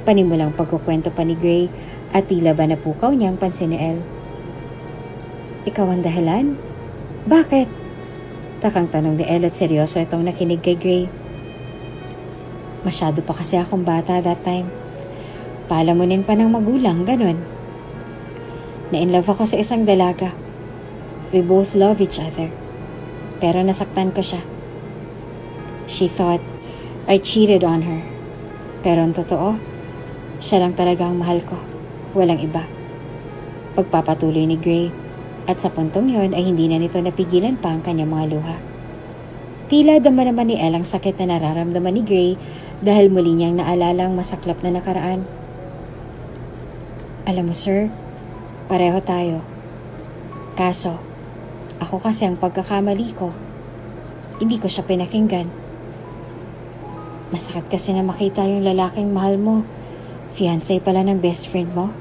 A: Panimulang pagkukwento pa ni Gray at tila ba napukaw niyang pansin ni Elle. Ikaw ang dahilan? Bakit? Takang tanong ni Elle at seryoso itong nakinig kay Gray. Masyado pa kasi akong bata that time. Palamunin pa ng magulang, ganun. Na-inlove ako sa isang dalaga. We both love each other. Pero nasaktan ko siya. She thought I cheated on her. Pero ang totoo, siya lang talaga ang mahal ko. Walang iba. Pagpapatuloy ni Gray. At sa puntong yon ay hindi na nito napigilan pa ang kanyang mga luha. Tila dama naman ni Elle ang sakit na nararamdaman ni Gray dahil muli niyang naalala ang masaklap na nakaraan. Alam mo sir, pareho tayo. Kaso, ako kasi ang pagkakamali ko. Hindi ko siya pinakinggan. Masakit kasi na makita yung lalaking mahal mo. Fiancé pala ng best friend mo.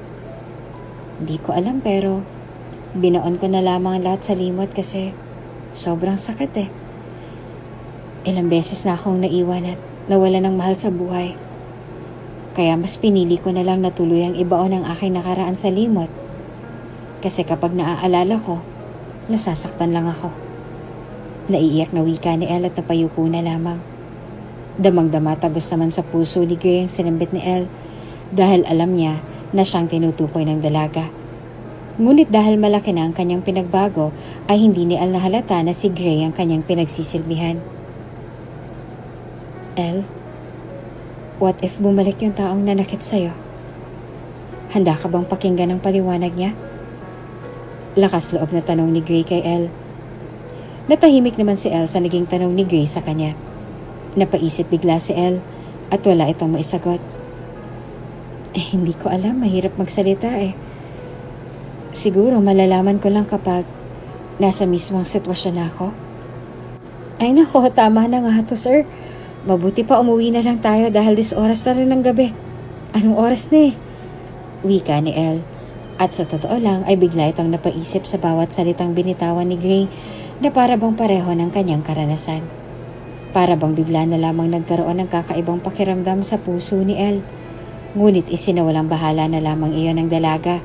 A: Hindi ko alam pero binaon ko na lamang lahat sa limot kasi sobrang sakit Ilang beses na akong naiwan at nawala ng mahal sa buhay. Kaya mas pinili ko na lang na tuluyang ibaon ang aking nakaraan sa limot. Kasi kapag naaalala ko, nasasaktan lang ako. Naiiyak na wika ni Elle at napayuko na lamang. Damang-dama tagos naman sa puso ni Gray ang sinambit ni Elle dahil alam niya na siyang tinutukoy ng dalaga. Ngunit dahil malaki na ang kanyang pinagbago ay hindi ni El nahalata na si Gray ang kanyang pinagsisilbihan. El, what if bumalik yung taong nanakit sa'yo? Handa ka bang pakinggan ang paliwanag niya? Lakas loob na tanong ni Gray kay El. Natahimik naman si El sa naging tanong ni Gray sa kanya. Napaisip bigla si El at wala itong maisagot. Hindi ko alam, mahirap magsalita Siguro malalaman ko lang kapag nasa mismong sitwasyon na ako. Ay nako, tama na nga to sir. Mabuti pa umuwi na lang tayo dahil oras na rin ng gabi. Anong oras na Wika ni El. At sa totoo lang ay bigla itong napaisip sa bawat salitang binitawan ni Gray na para bang pareho ng kanyang karanasan. Para bang bigla na lamang nagkaroon ng kakaibang pakiramdam sa puso ni El. Ngunit isinawalang bahala na lamang iyon ng dalaga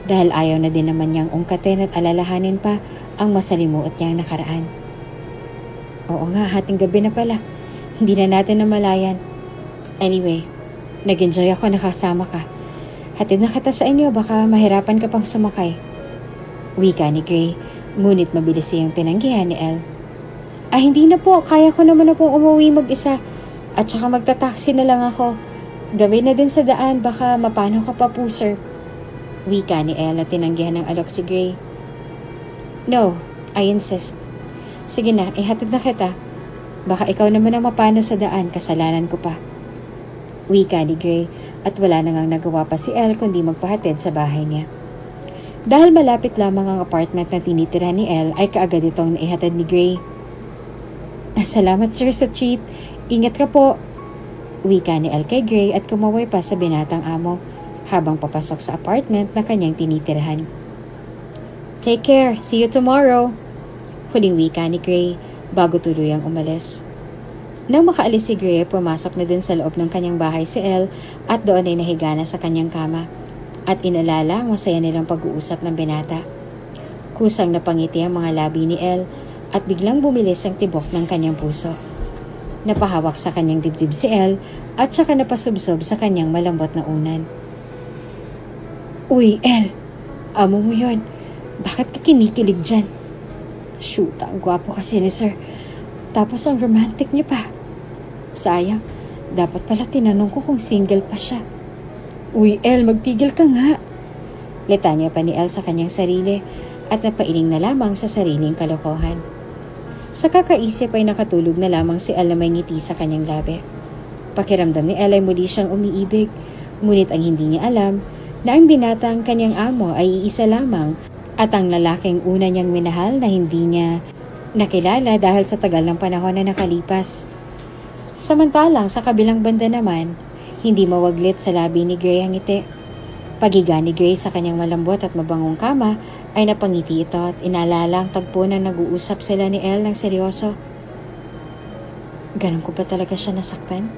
A: dahil ayaw na din naman niyang ungkatin at alalahanin pa ang masalimuot niyang nakaraan. Oo nga, hating gabi na pala. Hindi na natin namalayan. Anyway, nag-enjoy ako nakasama ka. Hatid na kita sa inyo, baka mahirapan ka pang sumakay. Wika ni Gray, ngunit mabilis siyang tinanggihan ni El. Hindi na po, kaya ko naman na pong umuwi mag-isa. At saka magta-taxi na lang ako. Gawin na din sa daan, baka mapano ka pa po sir. Wika ni El at tinanggihan ng alok si Gray. No, I insist. Sige na, ihatid na kita. Baka ikaw naman ang mapano sa daan, kasalanan ko pa. Wika ni Gray at wala nang nagawa pa si El kundi magpahatid sa bahay niya. Dahil malapit lamang ang apartment na tinitira ni El ay kaagad itong naihatid ni Gray. Salamat sir sa treat. Ingat ka po. Wika ni El kay Gray at kumaway pa sa binatang amo habang papasok sa apartment na kanyang tinitirahan. Take care. See you tomorrow. Huling wika ni Gray bago tuluyang umalis. Nang makaalis si Gray, pumasok na din sa loob ng kanyang bahay si El at doon ay nahiga na sa kanyang kama at inalala ang masaya nilang pag-uusap ng binata. Kusang napangiti ang mga labi ni El at biglang bumilis ang tibok ng kanyang puso. Napahawak sa kanyang dibdib si El at saka napasubsob sa kanyang malambot na unan. Uy, El! Amo mo yun. Bakit ka kinikilig dyan? Shoot, ang gwapo kasi ni sir. Tapos ang romantic niya pa. Sayang, dapat pala tinanong ko kung single pa siya. Uy, El, magtigil ka nga. Litanya pa ni El sa kanyang sarili at napailing na lamang sa sariling kalokohan. Sa kakaisip ay nakatulog na lamang si El na may ngiti sa kanyang labi. Pakiramdam ni El ay muli siyang umiibig, ngunit ang hindi niya alam na ang binatang kanyang amo ay iisa lamang at ang lalaking una niyang minahal na hindi niya nakilala dahil sa tagal ng panahon na nakalipas. Samantalang sa kabilang banda naman, hindi mawaglit sa labi ni Gray ang ngiti. Pagiga ni Gray sa kanyang malambot at mabangong kama ay napangiti ito at inalala ang tagpo na nag-uusap sila ni El ng seryoso. Ganun ko ba talaga siya nasaktan?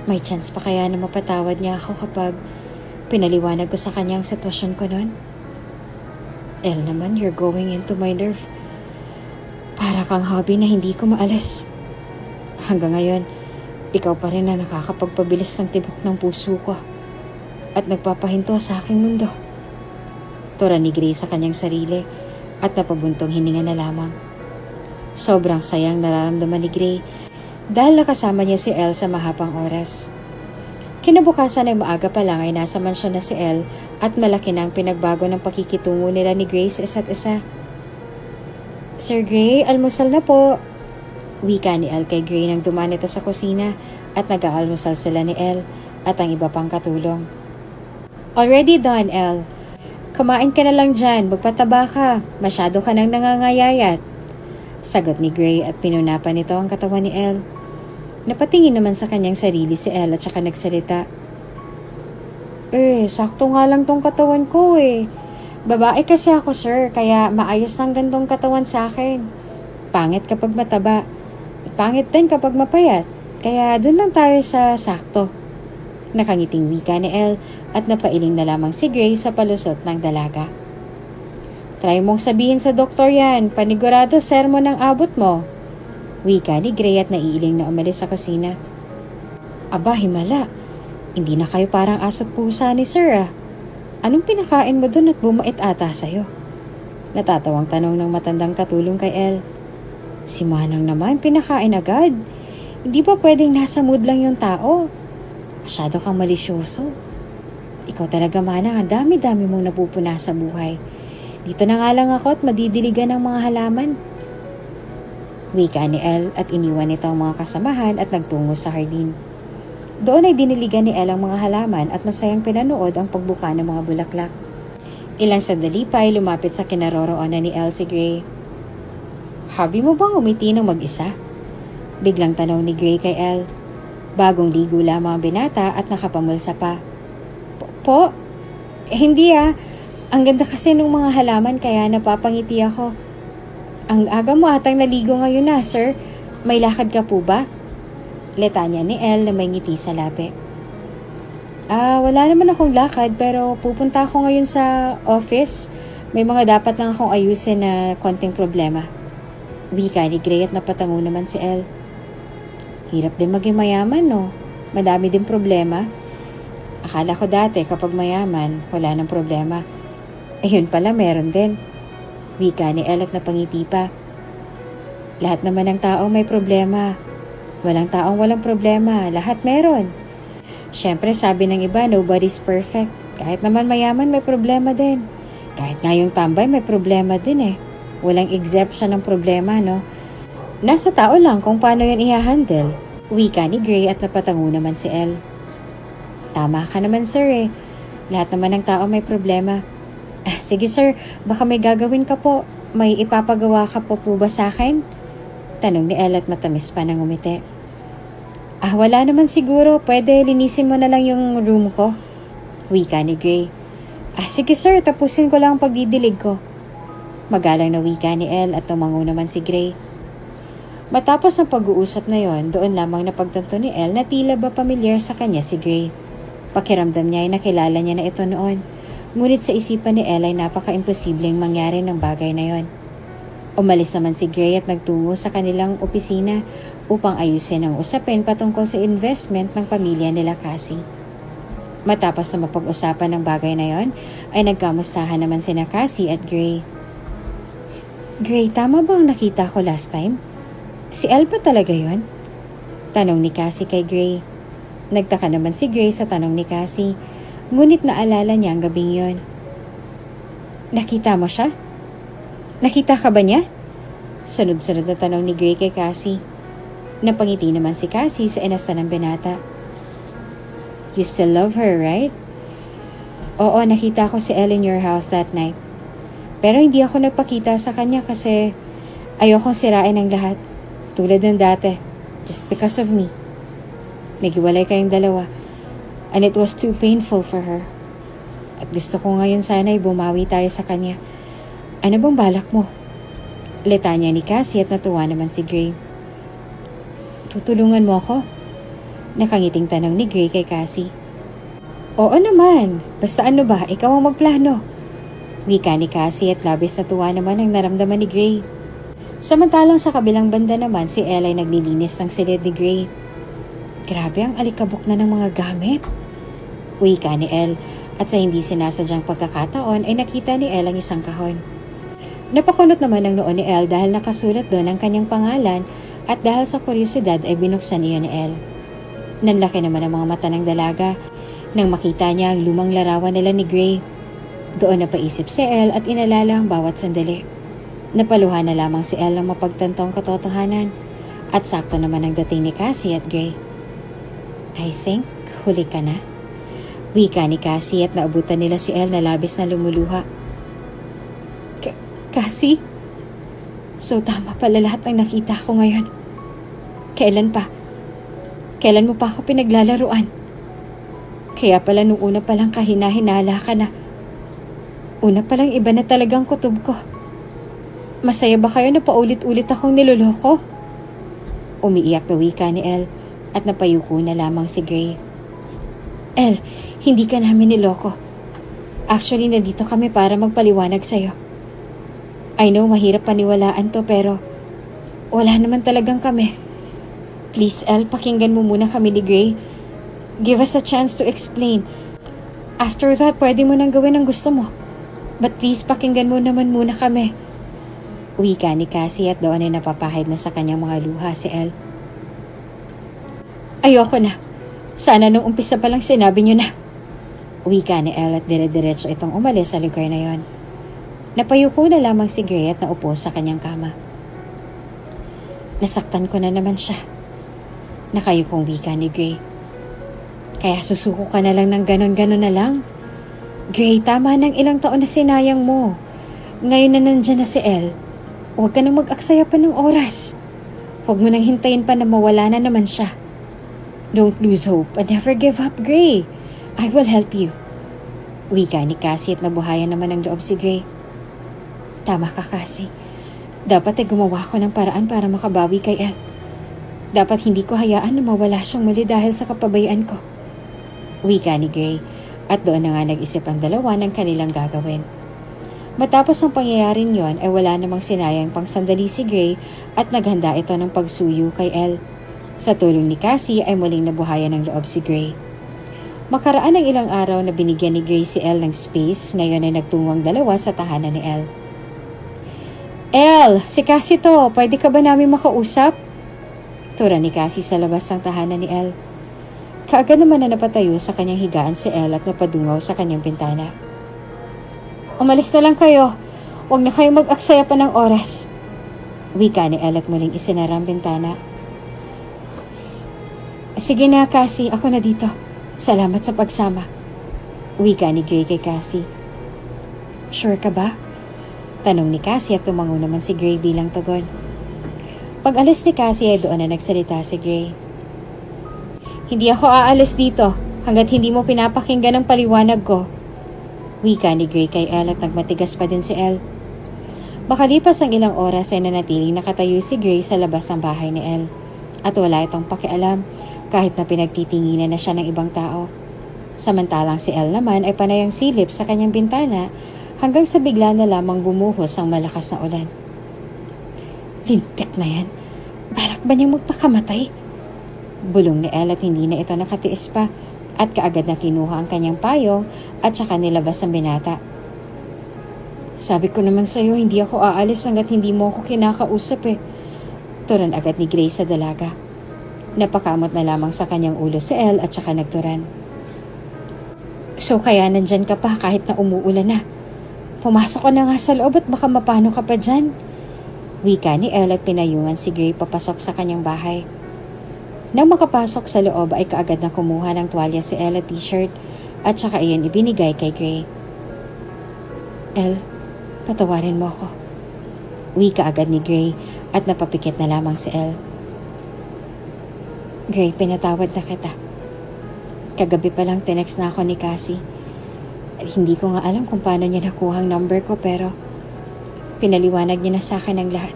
A: May chance pa kaya na mapatawad niya ako kapag pinaliwanag ko sa kanyang sitwasyon ko noon? El naman, you're going into my nerve. Para kang hobby na hindi ko maalis. Hanggang ngayon, ikaw pa rin na nakakapagpabilis ng tibok ng puso ko at nagpapahinto sa aking mundo. Tura ni Gray sa kanyang sarili at napabuntong hininga na lamang. Sobrang sayang nararamdaman ni Gray dahil nakasama niya si El sa mahabang oras. Kinabukasan ay maaga pa lang ay nasa mansyon na si El at malaki na ang pinagbago ng pakikitungo nila ni Gray sa isa't isa. Sir Gray, almusal na po. Wika ni El kay Gray nang dumaan ito sa kusina at nag-aalmusal sila ni El at ang iba pang katulong. Already done, El. Kumain ka na lang dyan, magpataba ka. Masyado ka nang nangangayayat. Sagot ni Gray at pinunapan nito ang katawan ni El. Napatingin naman sa kanyang sarili si El at saka nagsalita. Sakto nga lang tong katawan ko Babae kasi ako sir, kaya maayos ng gandong katawan sa akin. Pangit kapag mataba. Pangit din kapag mapayat. Kaya dun lang tayo sa sakto. Nakangiting wika ni El at napailing na lamang si Gray sa palusot ng dalaga. Try mong sabihin sa doktor yan, panigurado sermon ang abot mo. Wika ni Gray at naiiling na umalis sa kusina. Aba, himala. Hindi na kayo parang aso't pusa ni sir ah. Anong pinakain mo dun at bumait ata sa'yo? Natatawang tanong ng matandang katulong kay El. Si Manang naman pinakain agad. Hindi ba pwedeng nasa mood lang yung tao? Masyado kang malisyoso. Ikaw talaga, Manang, ang dami-dami mong napupuna sa buhay. Dito na nga lang ako at madidiligan ng mga halaman. Wika ni El at iniwan nito ang mga kasamahan at nagtungo sa hardin. Doon ay diniligan ni El ang mga halaman at masayang pinanood ang pagbuka ng mga bulaklak. Ilang sandali pa ay lumapit sa kinaroroonan ni El si Gray. Hobby mo bang umiti ng mag-isa? Biglang tanong ni Gray kay El. Bagong ligo lamang ang binata at nakapamulsa pa. Po? Hindi ah. Ang ganda kasi ng mga halaman kaya napapangiti ako. Ang aga mo atang naligo ngayon na, sir. May lakad ka po ba? Letanya ni El na may ngiti sa labi. Wala naman akong lakad pero pupunta ako ngayon sa office. May mga dapat lang akong ayusin na konting problema. Wika ni Gray at napatango naman si El. Hirap din maging mayaman, no? Madami din problema. Akala ko dati kapag mayaman, wala nang problema. Ayun pala, meron din. Wika ni El at napangiti pa. Lahat naman ng tao may problema. Walang taong walang problema. Lahat meron. Siyempre, sabi ng iba, nobody's perfect. Kahit naman mayaman, may problema din. Kahit nga yung tambay, may problema din eh. Walang exception ng problema, no? Nasa tao lang kung paano yun i-handle. Wika ni Gray at napatango naman si El. Tama ka naman, sir eh. Lahat naman ng tao may problema. Sige sir, baka may gagawin ka po. May ipapagawa ka po ba sa akin? Tanong ni El at matamis pa ng umiti. Wala naman siguro. Pwede linisin mo na lang yung room ko. Wika ni Gray. Sige sir, tapusin ko lang ang pagdidilig ko. Magalang na wika ni El at tumango naman si Gray. Matapos ang pag-uusap na yon, doon lamang napagtanto ni El na tila ba pamilyar sa kanya si Gray. Pakiramdam niya ay nakilala niya na ito noon. Ngunit sa isipan ni El ay napaka-imposibleng mangyari ng bagay na yon. Umalis naman si Gray at nagtungo sa kanilang opisina upang ayusin ang usapin patungkol sa investment ng pamilya nila Cassie. Matapos na mapag-usapan ng bagay na yon, ay nagkamustahan naman sina Cassie at Gray. Gray, tama ba ang nakita ko last time? Si El pa talaga yon? Tanong ni Cassie kay Gray. Nagtaka naman si Gray sa tanong ni Cassie, ngunit naalala niya ang gabing yon. Nakita mo siya? Nakita ka ba niya? Sunod-sunod na tanong ni Gray kay Cassie. Napangiti naman si Cassie sa inasta ng binata. You still love her, right? Oo, nakita ko si El in your house that night. Pero hindi ako nagpakita sa kanya kasi ayokong sirain ang lahat. Tulad ng dati. Just because of me. Naghiwalay kayong dalawa. And it was too painful for her. At gusto ko ngayon sana ay bumawi tayo sa kanya. Ano bang balak mo? Letanya ni Cassie at natuwa naman si Gray. Tutulungan mo ako? Nakangiting tanong ni Gray kay Cassie. Oo naman. Basta ano ba, ikaw ang magplano. Wika ni Cassie at labis na tuwa naman ang naramdaman ni Gray. Samantalang sa kabilang banda naman si El ay naglilinis ng silid ni Gray. Grabe ang alikabok na ng mga gamit. Wika ni El at sa hindi sinasadyang pagkakataon ay nakita ni El ang isang kahon. Napakunot naman ang noon ni El dahil nakasulat doon ang kanyang pangalan at dahil sa kuryosidad ay binuksan iyon ni El. Nanlaki naman ang mga mata ng dalaga nang makita niya ang lumang larawan nila ni Gray. Doon napaisip si El at inalala ang bawat sandali. Napaluha na lamang si El ng mapagtantong katotohanan at sakto naman ang dating ni Cassie at Gray. I think huli ka na. Wika ni Cassie at naabutan nila si El na labis na lumuluha. Cassie? So tama pala lahat ng nakita ko ngayon. Kailan pa? Kailan mo pa ako pinaglalaruan? Kaya pala nung una palang kahina-hinala ka na. Una palang iba na talagang kutob ko. Masaya ba kayo na paulit-ulit akong niloloko? Umiiyak na wika ni El at napayuko na lamang si Gray. El, hindi ka namin niloko. Actually, nandito kami para magpaliwanag sa'yo. I know mahirap paniwalaan to pero wala naman talagang kami. Please, El, pakinggan mo muna kami ni Gray. Give us a chance to explain. After that, pwede mo nang gawin ang gusto mo. But please, pakinggan mo naman muna kami. Wika ni Cassie at doon ay napapahid na sa kanyang mga luha si Elle. Ayoko na. Sana nung umpisa pa lang sinabi niyo na. Wika ni Elle at dire-diretso itong umalis sa lugar na yon. Napayuko na lamang si Gray at naupo sa kanyang kama. Nasaktan ko na naman siya. Nakayukong wika ni Gray. Kaya susuko ka na lang ng ganon-ganon na lang. Gray, tama ng ilang taon na sinayang mo. Ngayon na nandyan na si Elle. Huwag ka nang mag-aksaya pa ng oras. Huwag mo nang hintayin pa na mawala na naman siya. Don't lose hope and never give up, Gray. I will help you. Wika ni Cassie at nabuhayan naman ng loob si Gray. Tama ka, Cassie. Dapat ay gumawa ko ng paraan para makabawi kay Elle. Dapat hindi ko hayaan na mawala siyang muli dahil sa kapabayaan ko. Wika ni Gray, at doon na nga nag-isip ang dalawa ng kanilang gagawin. Matapos ang pangyayaring yon ay wala namang sinayang pang sandali si Gray at naghanda ito ng pagsuyo kay Elle. Sa tulong ni Cassie ay muling nabuhayan ng loob si Gray. Makaraan ng ilang araw na binigyan ni Gray si Elle ng space, ngayon ay nagtungwang dalawa sa tahanan ni Elle. Elle, si Cassie to, pwede ka ba namin makausap? Tura ni Cassie sa labas ng tahanan ni Elle. Kaagad naman na napatayo sa kanyang higaan si Elle at napadungaw sa kanyang bintana. Umalis na lang kayo. Huwag na kayo mag-aksaya pa ng oras. Wika ni Elle at muling isinara ang bintana. Sige na, Cassie. Ako na dito. Salamat sa pagsama. Wika ni Gray kay Cassie. Sure ka ba? Tanong ni Cassie at tumango naman si Gray bilang tugon. Pag-alis ni Cassie ay doon na nagsalita si Gray. Hindi ako aalis dito hanggat hindi mo pinapakinggan ang paliwanag ko. Wika ni Gray kay Elle at nagmatigas pa din si Elle. Makalipas ang ilang oras ay nanatiling nakatayo si Gray sa labas ng bahay ni Elle. At wala itong pakialam kahit na pinagtitinginan na siya ng ibang tao. Samantalang si Elle naman ay panayang silip sa kanyang bintana hanggang sa bigla na lamang bumuhos ang malakas na ulan. Lintik na yan. Balak ba niyang magpakamatay? Bulong ni Elle at hindi na ito nakatiis pa at kaagad na kinuha ang kanyang payong at saka nilabas ang binata. Sabi ko naman sa'yo, hindi ako aalis hanggat hindi mo ako kinakausap eh. Turan agad ni Grace sa dalaga. Napakamot na lamang sa kanyang ulo si Elle at saka nagturan. So kaya nandyan ka pa kahit na umuulan na. Pumasok ka na nga sa loob at baka mapano ka pa dyan. Wika ni Elle at pinayungan si Gray papasok sa kanyang bahay. Nang makapasok sa loob ay kaagad na kumuha ng tuwalya si Elle at t-shirt at saka iyan ibinigay kay Gray. Elle, patawarin mo ako. Wika agad ni Gray at napapikit na lamang si Elle. Gray, pinatawad na kita. Kagabi pa lang tinext na ako ni Cassie. Hindi ko nga alam kung paano niya nakuha ang number ko pero pinaliwanag niya na sa akin ang lahat.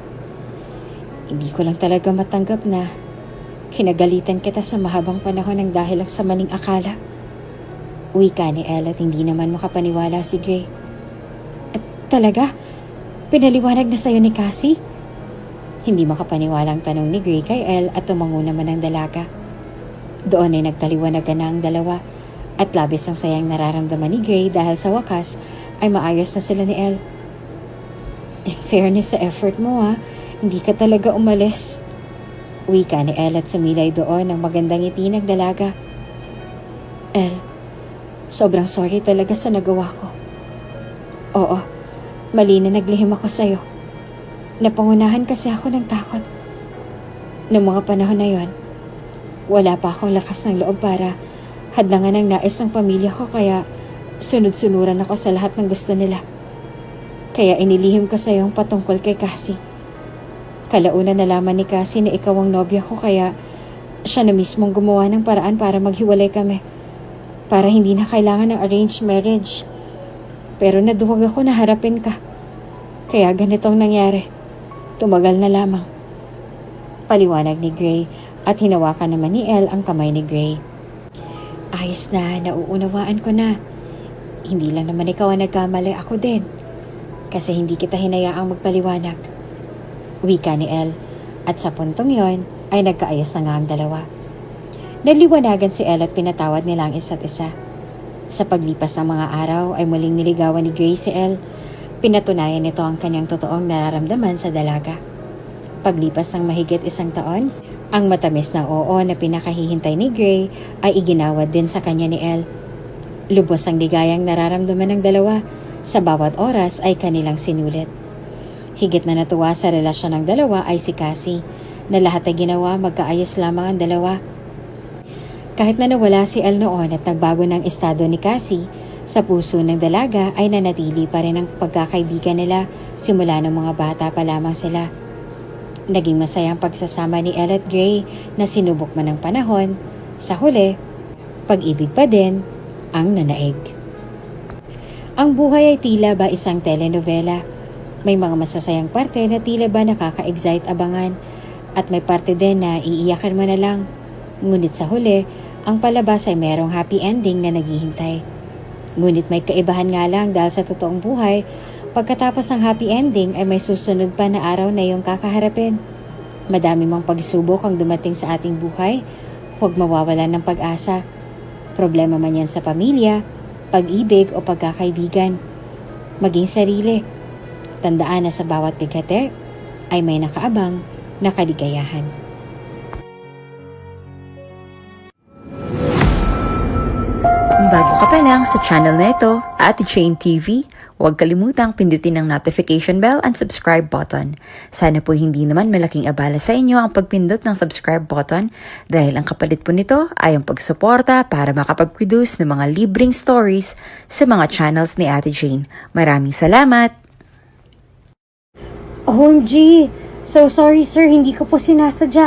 A: Hindi ko lang talaga matanggap na kinagalitan kita sa mahabang panahon ng dahil lang sa maling akala. Wika ni Elle at hindi naman makapaniwala si Gray. At talaga? Pinaliwanag na sa'yo ni Cassie? Hindi makapaniwalang tanong ni Gray kay Elle at tumango naman ang dalaga. Doon ay nagkaliwanagan na ang dalawa at labis ang sayang nararamdaman ni Gray dahil sa wakas ay maayos na sila ni Elle. In fairness sa effort mo hindi ka talaga umalis. Wika ni Elle at sumilay doon ang magandang ngiti ng dalaga. Elle, sobrang sorry talaga sa nagawa ko. Oo, mali na naglihim ako sa'yo. Napangunahan kasi ako ng takot. Noong mga panahon na yon, wala pa akong lakas ng loob para hadlangan ang nais ng pamilya ko kaya sunod-sunuran ako sa lahat ng gusto nila. Kaya inilihim ko sa'yo ang patungkol kay Cassie. Kalaunan nalaman ni Cassie na ikaw ang nobya ko kaya siya na mismong gumawa ng paraan para maghiwalay kami. Para hindi na kailangan ng arranged marriage. Pero naduwag ako na harapin ka. Kaya ganitong nangyari. Tumagal na lamang. Paliwanag ni Gray at hinawakan naman ni Elle ang kamay ni Gray. Ayos na, nauunawaan ko na. Hindi lang naman ikaw ang nagkamali, ako din. Kasi hindi kita hinayaang magpaliwanag. Wika ni Elle at sa puntong yon ay nagkaayos na nga ang dalawa. Naliwanagan si Elle at pinatawad nila ang isa't isa. Sa paglipas ng mga araw ay muling niligawan ni Gray si Elle. Pinatunayan nito ang kanyang totoong nararamdaman sa dalaga. Paglipas ng mahigit 1 taon, ang matamis na oo na pinakahihintay ni Gray ay iginawad din sa kanya ni Elle. Lubos ang ligayang nararamdaman ng dalawa, sa bawat oras ay kanilang sinulit. Higit na natuwa sa relasyon ng dalawa ay si Cassie, na lahat ay ginawa magkaayos lamang ang dalawa. Kahit na nawala si Elle noon at nagbago ng estado ni Cassie, sa puso ng dalaga ay nanatili pa rin ang pagkakaibigan nila simula ng mga bata pa lamang sila. Naging masayang pagsasama ni Elle at Gray na sinubok man ng panahon. Sa huli, pag-ibig pa din ang nanaig. Ang buhay ay tila ba isang telenovela. May mga masasayang parte na tila ba nakaka-excite abangan at may parte din na iiyakan mo na lang. Ngunit sa huli, ang palabas ay merong happy ending na naghihintay. Ngunit may kaibahan nga lang dahil sa totoong buhay, pagkatapos ng happy ending ay may susunod pa na araw na iyong kakaharapin. Madami mang pagsubok ang dumating sa ating buhay, huwag mawawalan ng pag-asa. Problema man yan sa pamilya, pag-ibig o pagkakaibigan. Maging sarili. Tandaan na sa bawat bigate ay may nakaabang na kaligayahan.
B: Kung bago ka pa lang sa channel na ito, Ate Jane TV, huwag kalimutang pindutin ang notification bell and subscribe button. Sana po hindi naman malaking abala sa inyo ang pagpindot ng subscribe button dahil ang kapalit po nito ay ang pagsuporta para makapag-produce ng mga libreng stories sa mga channels ni Ate Jane. Maraming salamat!
A: OMG! So sorry sir, hindi ko po sinasadya.